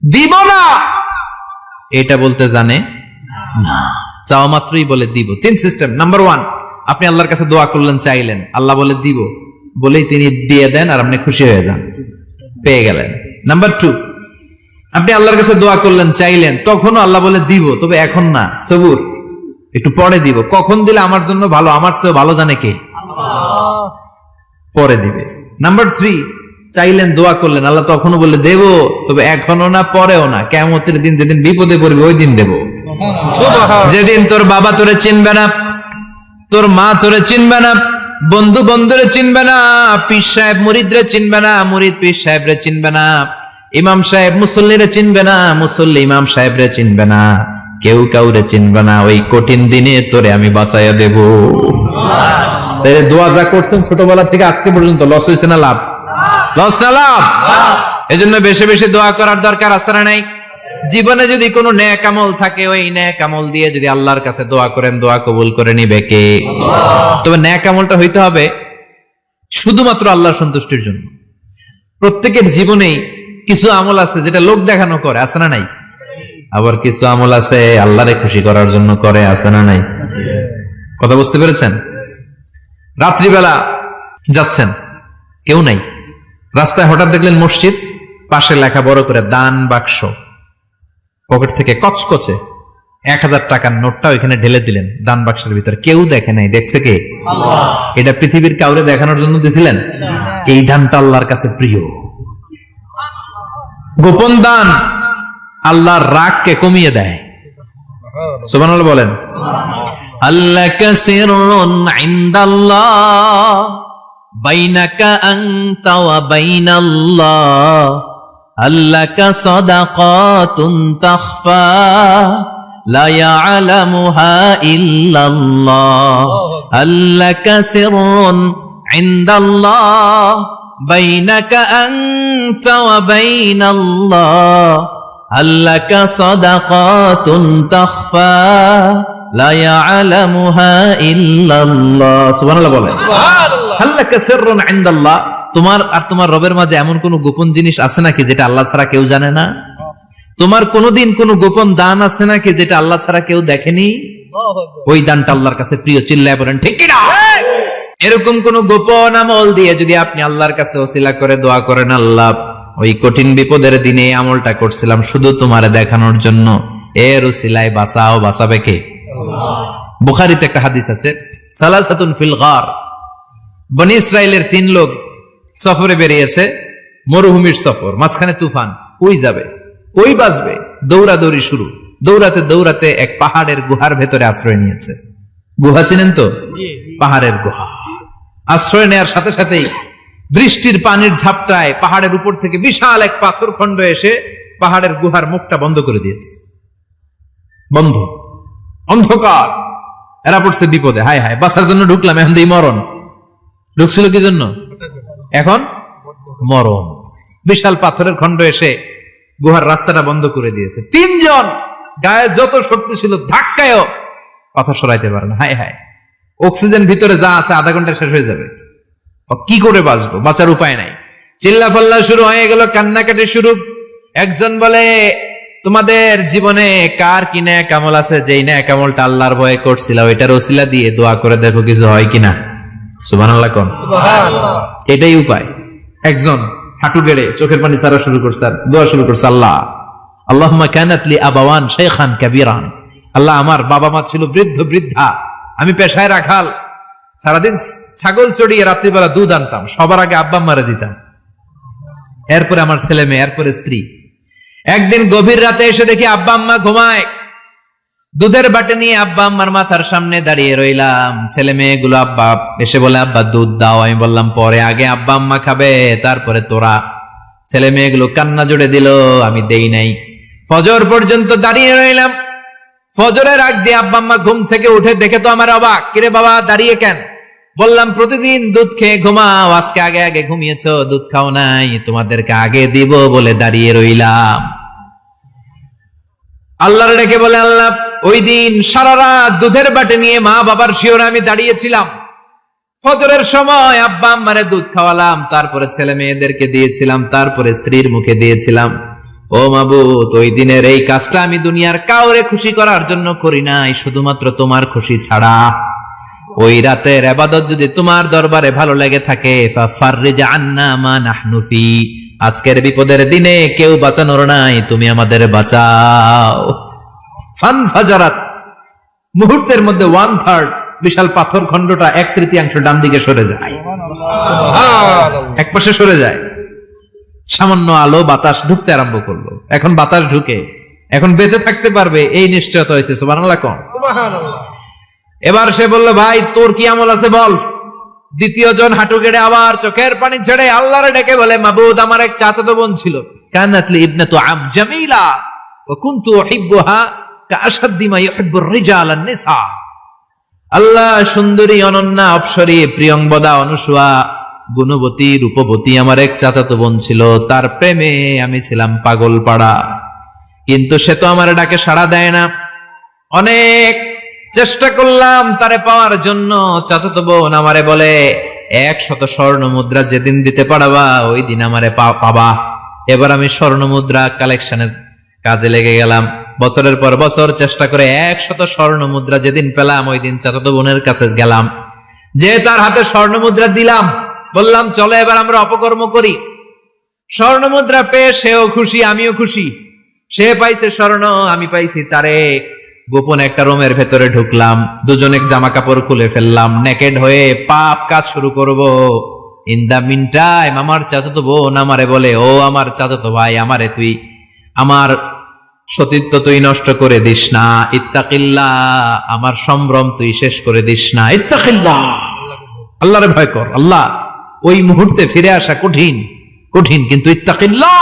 দিব না এটা বলতে জানে না। চাওয়া মাত্রই বলে দিব। 3 সিস্টেম। নাম্বার 1, আপনি আল্লাহর কাছে দোয়া করলেন, চাইলেন, আল্লাহ বলে দিব, বলেই তিনি দিয়ে দেন আর আপনি খুশি হয়ে যান, পেয়ে গেলেন। নাম্বার 2, আপনি আল্লাহর কাছে দোয়া করলেন, চাইলেন, তখনও আল্লাহ বলে দিব, তবে এখন না, সবুর, একটু পরে দিব। কখন দিলে আমার জন্য ভালো, আমার চেয়ে ভালো জানে কে? আল্লাহ। পরে দিবে। নাম্বার 3, চাইলেন, দোয়া করলেন, আল্লাহ তখনও বলে দেব, তবে এখনো না, পরেও না, কিয়ামতের দিন যেদিন বিপদে পড়বে ওই দিন দেব। যেদিন তোর বাবা তোরে চিনবে না, তোর মা তোরে চিনবে না, বন্ধু বন্ধুরে চিনবে না, পীর সাহেব মুরিদরে চিনবে না, মুরিদ পীর সাহেবরে চিনবে না, ইমাম সাহেব মুসল্লিরে চিনবে না, মুসল্লি ইমাম সাহেবরে চিনবে না, কেউ কাউরে চিনবে না। ওই কঠিন দিনে তোরে আমি বাঁচাইয়া দেব। তাই দোয়া যা করছেন ছোটবেলা থেকে আজকে পর্যন্ত লস হয়েছে না লাভ? লস না লাভ? এজন্য বেশি বেশি দোয়া করার দরকার আছে না নাই? জীবনে যদি কোনো নেক আমল থাকে, ওই নেক আমল দিয়ে যদি আল্লাহর কাছে দোয়া করেন, দোয়া কবুল করে নিবে কে? তবে নেক আমলটা হইতে হবে শুধুমাত্র আল্লাহর সন্তুষ্টির জন্য। প্রত্যেকের জীবনেই কিছু আমল আছে যেটা লোক দেখানো করে, আছে না নাই? আবার কিছু আমল আছে আল্লাহরে খুশি করার জন্য করে, আছে না নাই? কথা বুঝতে পেরেছেন? রাত্রিবেলা যাচ্ছেন, কেউ নাই, রাস্তায় হঠাৎ দেখলেন মসজিদ, পাশে লেখা বড় করে দান বাক্স, পকেট থেকে কচকচে 1000 টাকার নোটটা ওইখানে ঢেলে দিলেন দান বাক্সের ভিতরে। কেউ দেখে নাই, দেখছে কে? আল্লাহ। এটা পৃথিবীর কাউরে দেখানোর জন্য দিছিলেন? এই দানটা আল্লাহর কাছে প্রিয়। গোপন দান আল্লাহর রাগকে কমিয়ে দেয়। সুবহানাল্লাহ বলেন। আল্লাকা সিররুন ইনদাল্লাহ বাইনাকা আনতা ওয়া বাইনাল্লাহ, আল্লাকা সাদাকাতুন তাখফা লা ইয়ালামুহা ইল্লাল্লাহ, আল্লাকা সিররুন ইনদাল্লাহ বাইনাকা আনতা ওয়া বাইনাল্লাহ, আল্লাকা সাদাকাতুন তাখফা লা ইয়ালামুহা ইল্লাল্লাহ। সুবহানাল্লাহ বলেন। সুবহানাল্লাহ। আল্লাকা সিররুন ইনদাল্লাহ, তোমার আর তোমার রবের মাঝে এমন কোন গোপন জিনিস আছে নাকি যেটা আল্লাহ ছাড়া কেউ জানে না? তোমার কোনদিন কোন গোপন দান আছে নাকি যেটা আল্লাহ ছাড়া কেউ দেখেনি? ওই দানটা আল্লাহর কাছে প্রিয়। চিল্লায় বলেন ঠিক কি না? এরকম কোন গোপন আমল দিয়ে যদি আপনি আল্লাহর কাছে ওসিলা করে দোয়া করেন, আল্লাহ ওই কঠিন বিপদের দিনে এই আমলটা করছিলাম শুধু তোমারে দেখানোর জন্য, এর ওসিলায় বাঁচাও, বাঁচাবে কে? আল্লাহ। বুখারীতে একটা হাদিস আছে, সালাসাতুন ফিল গার, বনি ইসরাইলের 3 লোক সফরে বেরিয়েছে, মরুভূমির সফর, মাঝখানে তুফান, কই যাবে, কই বাঁচবে, দৌড়াদৌড়ি শুরু। দৌড়াতে দৌড়াতে এক পাহাড়ের গুহার ভেতরে আশ্রয় নিয়েছে। গুহা চিনেন তো? পাহাড়ের গুহা। আশ্রয় নেওয়ার সাথে সাথেই বৃষ্টির পানির ঝাপটায় পাহাড়ের উপর থেকে বিশাল এক পাথর খণ্ড এসে পাহাড়ের গুহার মুখটা বন্ধ করে দিয়েছে। বন্ধ, অন্ধকার। এরা পড়ছে বিপদে, হায় হায় বাঁচার জন্য ঢুকলাম, এখন দিয়ে মরণ। ঢুকছিল কি জন্য? এখন মরণ। বিশাল পাথরের খণ্ড এসে গুহার রাস্তাটা বন্ধ করে দিয়েছে। 3 জন গায়ে যত শক্তি ছিল ধাক্কায়ও পাথর সরাইতে পারে না। হায় হায়, অক্সিজেন ভিতরে যা আছে আধা ঘন্টা শেষ হয়ে যাবে, কি করে বাঁচবো? বাঁচার উপায় নাই। চিল্লা ফাল্লা শুরু হয়ে গেল, কান্নাকাটি শুরু। একজন বলে, তোমাদের জীবনে কার কি নেক আমল আছে, যেই নেক আমলটা আল্লাহর ভয়ে করছিল ওইটার ওসিলা দিয়ে দোয়া করে দেখো কিছু হয় কিনা। সুবহানাল্লাহ কোন? সুবহানাল্লাহ। এটাই উপায়। একজন হাঁটু গেড়ে চোখের পানি ছাড়া শুরু করছে, দোয়া শুরু করছে, আল্লাহ আল্লাহুম্মা কানাত লি আবাওয়ান শাইখান কাবীরান, আল্লাহ আমার বাবা মা ছিল বৃদ্ধ বৃদ্ধা, আমি পেশায় রাখাল, সারাদিন ছাগল চড়িয়ে রাত্রিবেলা দুধ আনতাম, সবার আগে আব্বা আম্মারে দিতাম, এরপরে আমার ছেলে মেয়ে, এরপরে স্ত্রী। একদিন গভীর রাতে এসে দেখি আব্বা আম্মা ঘুমায়, দুধের বাটি নিয়ে আব্বা আম্মার মাথার সামনে দাঁড়িয়ে রইলাম। ছেলে মেয়েগুলো আব্বা এসে বলে, আব্বা দুধ দাও। আমি বললাম পরে, আগে আব্বা আম্মা খাবে তারপরে তোরা। ছেলে মেয়েগুলো কান্না জুড়ে দিল, আমি দেই নাই। ফজর পর্যন্ত দাঁড়িয়ে রইলাম। ফজরের আগ দিয়ে আব্বা আম্মা ঘুম থেকে উঠে দেখে তো আমার অবাক, কিরে বাবা দাঁড়িয়ে কেন? বললাম প্রতিদিন দুধ খেয়ে ঘুমাও, আজকে আগে আগে ঘুমিয়েছো, দুধ খাও নাই, তোমাদেরকে আগে দিব বলে দাঁড়িয়ে রইলাম। আল্লাহর ডেকে বলে, আল্লাহ ওই দিন সারা রাত দুধের বাটি নিয়ে মা বাবার শিওরে আমি দাঁড়িয়েছিলাম, ফজরের সময় আব্বা আম্মারে দুধ খাওয়ালাম, তারপরে ছেলে মেয়েদেরকে দিয়েছিলাম, তারপরে স্ত্রীর মুখে দিয়েছিলাম। ও মাবুদ, ওই দিনের এই কাজটা আমি দুনিয়ার কাউরে খুশি করার জন্য করি নাই, শুধুমাত্র তোমার খুশি ছাড়া। ওই রাতের ইবাদত যদি তোমার দরবারে ভালো লেগে থাকে, ফাফাররিজ আন্না মা নাহনু ফি, আজকের বিপদের দিনে কেউ বাঁচানোর নাই, তুমি আমাদের বাঁচাও। ফানফাজারাত, মুহূর্তের মধ্যে 1/3 বিশাল পাথর খণ্ডটা 1/3 ডান দিকে সরে যায়, এক পাশে সরে যায়। সামান্য আলো বাতাস ঢুকতে আরম্ভ করলো। এখন বাতাস ঢুকে এখন বেঁচে থাকতে পারবে এই নিশ্চয়তা হয়েছে। সুবহানাল্লাহ কোন? সুবহানাল্লাহ। এবার সে বলল, ভাই তোর কি আমল আছে বল। দ্বিতীয় জন হাঁটু গেড়ে আবার চোখের পানি ছেড়ে আল্লাহরে ডেকে বলে, মাবুদ আমার এক চাচাতো বোন ছিল, কানাত লি ইবনাতু আব জামিলা ওয়া কুনতু উহিব্বুহা কাআশাদ্দি মা ইউহিব্বুর রিজাল আন-নিসা। আল্লাহ সুন্দরী, অনন্যা, অপ্সরী, প্রিয়ংবদা, অনুসুয়া, গুণবতী, রূপবতী আমার এক চাচাতো বোন ছিল, তার প্রেমে আমি ছিলাম পাগল পাড়া। কিন্তু সে তো আমার ডাকে সাড়া দেয় না। অনেক চেষ্টা করলাম তারে পাওয়ার জন্য। চাচাতো বোন আমারে বলে 100 স্বর্ণ মুদ্রা যেদিন দিতে পারবা ওই দিন আমারে পাবা। এবার আমি স্বর্ণ মুদ্রা কালেকশনের কাজে লেগে গেলাম। বছরের পর বছর চেষ্টা করে 100 স্বর্ণ মুদ্রা যেদিন পেলাম ওই দিন চাচাতো বোনের কাছে গেলাম, যে তার হাতে স্বর্ণ মুদ্রা দিলাম, বললাম চলো এবার আমরা অপকর্ম করি। স্বর্ণ মুদ্রা পেয়ে সেও খুশি, আমিও খুশি। সে পাইছে স্বর্ণ, আমি পাইছি তারে। গোপন একটা রুমের ভেতরে ঢুকলাম, দুজনে জামা কাপড় খুলে ফেললাম, নেকেড হয়ে পাপ কাজ শুরু করব। ইন দা মিন টাইম আমার চাচাতো বোন আমারে বলে, ও আমার চাচাতো ভাই, আমারে তুই আমার সতীত্ব তুই নষ্ট করে দিস না, ইত্তাকিল্লাহ, আমার সম্ভ্রম তুই শেষ করে দিস না, ইত্তাকিল্লাহ, আল্লাহরে ভয় কর। আল্লাহ ওই মুহূর্তে ফিরে আসা কঠিন কঠিন, কিন্তু ইত্তাকিল্লাহ,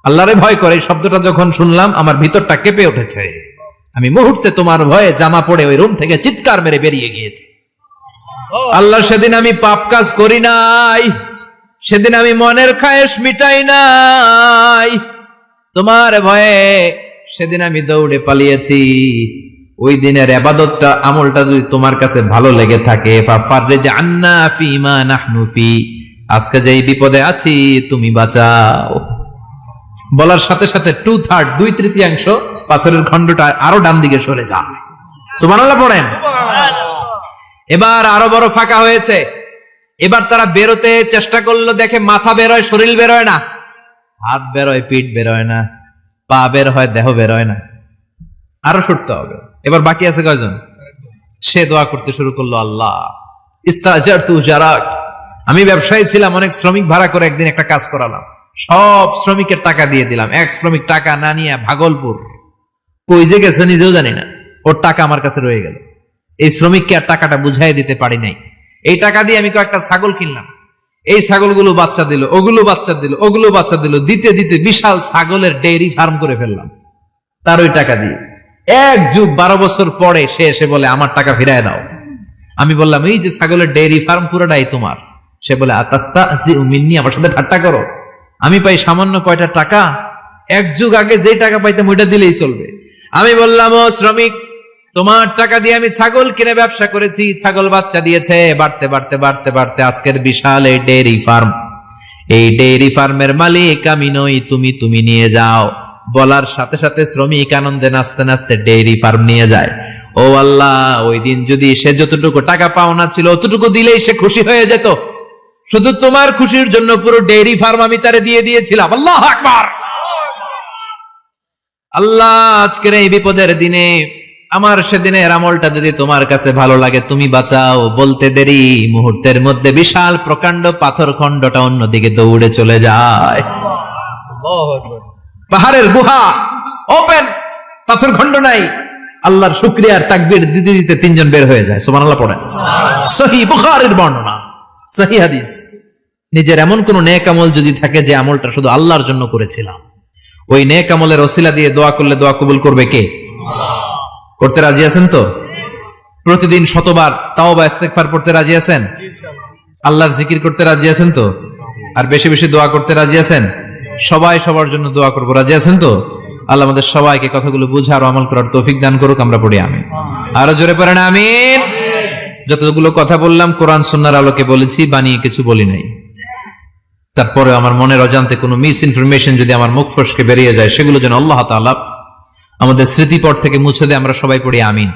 আল্লাহরে ভয় করে, এই শব্দটা যখন শুনলাম আমার ভিতরটা কেঁপে উঠেছে। আমি মুহূর্তে তোমার ভয়ে জামা পড়ে ওই রুম থেকে চিৎকার মেরে বেরিয়ে গিয়েছি। আল্লাহ সেদিন আমি পাপ কাজ করি নাই, সেদিন আমি মনের খায়েশ মিটাই নাই, তোমার ভয়ে সেদিন আমি দৌড়ে পালিয়েছি। ওই দিনের ইবাদতটা, আমলটা যদি তোমার কাছে ভালো লেগে থাকে, ফাফাররিজ আন্না ফিমা নাহনু ফি, আজকে যেই বিপদে আছি তুমি বাঁচাও। বলার সাথে সাথে 2/3 2/3 পাথরের খণ্ডটা আরো ডান দিকে সরে যায়। সুবহানাল্লাহ পড়েন। এবার আরো বড় ফাঁকা হয়েছে। এবার তারা বেরোতে চেষ্টা করলো, দেখে মাথা বেরোয়, শরীর বেরোয় না, হাত বেরোয়, পিঠ বেরোয় না, পা বের হয়, দেহ বেরোয় না, আরো সরতে হবে। এবার বাকি আছে কয়জন? সে দোয়া করতে শুরু করলো, আল্লাহ ইস্তাজারতু উজারাক, আমি ব্যবসায়ী ছিলাম, অনেক শ্রমিক ভাড়া করে একদিন একটা কাজ করালাম, সব শ্রমিকের টাকা দিয়ে দিলাম। এক শ্রমিক টাকা না নিয়ে ভাগলপুর কই যে গেছে নিজেও জানি না, ওর টাকা আমার কাছে রয়ে গেল। এই শ্রমিককে আর টাকাটা বুঝাই দিতে পারি নাই। এই টাকা দিয়ে আমি কয়েকটা ছাগল কিনলাম, এই ছাগলগুলো বাচ্চা দিল, ওগুলো বাচ্চা দিল, ওগুলো বাচ্চা দিল, দিতে দিতে বিশাল ছাগলের ডেইরি ফার্ম করে ফেললাম তার ওই টাকা দিয়ে। 1 যুগ 12 বছর পরে সে এসে বলে আমার টাকা ফিরায় দাও। আমি বললাম এই যে ছাগলের ডেইরি ফার্ম পুরোটাই তোমার। সে বলে আতাস্তাহজিউ মিন্নী, আমার সাথে ঠাট্টা করো? আমি পাই সামান্য কয়টা টাকা, 1 যুগ আগে যে টাকা পাইতাম ওইটা দিলেই চলবে। আমি বললাম, ও শ্রমিক, তোমার টাকা দিয়ে আমি ছাগল কিনে ব্যবসা করেছি, ছাগল বাচ্চা দিয়েছে, বাড়তে বাড়তে বাড়তে বাড়তে আজকের বিশাল এই ডেইরি ফার্ম, এই ডেইরি ফার্মের মালিক আমি নই, তুমি নিয়ে যাও। বলার সাথে সাথে শ্রমিক আনন্দে নাচতে নাচতে ডেইরি ফার্ম নিয়ে যায়। ও আল্লাহ, ওই দিন যদি সে যতটুকু টাকা পাওনা ছিল অতটুকু দিলেই সে খুশি হয়ে যেত, শুধু তোমার খুশির জন্য পুরো ডেইরি ফার্ম আমি তারে দিয়ে দিয়েছিলাম। আল্লাহু আকবার। আল্লাহ আজকের এই বিপদের দিনে আমার সেদিনের আমলটা যদি তোমার কাছে ভালো লাগে তুমি বাঁচাও। বলতে দেরি, মুহূর্তের মধ্যে বিশাল প্রকাণ্ড পাথর খণ্ডটা অন্যদিকে দৌড়ে চলে যায়। পাহাড়ের গুহা ওপেন, পাথর খণ্ড নাই। আল্লাহর শুকরিয়ার তাকবীর দিতে দিতে 3 জন বের হয়ে যায়। সুবহানাল্লাহ পড়েন। সহিহ বুখারীর বর্ণনা, সহিহ হাদিস। নিজের এমন কোন নেক আমল যদি থাকে যে আমলটা শুধু আল্লাহর জন্য করেছিলাম, ওই নেক আমলের ওসিলা দিয়ে দোয়া করলে দোয়া কবুল করবে কে? করতে রাজি আছেন তো? প্রতিদিন 100 বার তাওবা ইস্তেগফার পড়তে রাজি আছেন? আল্লাহর জিকির করতে রাজি আছেন তো? আর বেশি বেশি দোয়া করতে রাজি আছেন? সবাই সবার জন্য দোয়া করবো, রাজি আছেন তো? আল্লাহ আমাদের সবাইকে কথাগুলো বুঝার ও আমল করার তৌফিক দান করুক। আমরা পড়ি আমিন। আরো জোরে পড়েন আমিন। যতগুলো কথা বললাম কোরআন সুন্নাহর আলোকে বলেছি, বানিয়ে কিছু বলি নাই। তারপরে আমার মনের অজান্তে কোনো মিস ইনফরমেশন যদি আমার মুখ ফসকে বেরিয়ে যায়, সেগুলো যেন আল্লাহ তাআলা আমাদের স্মৃতিপট থেকে মুছে দেয়। আমরা সবাই পড়ি আমিন।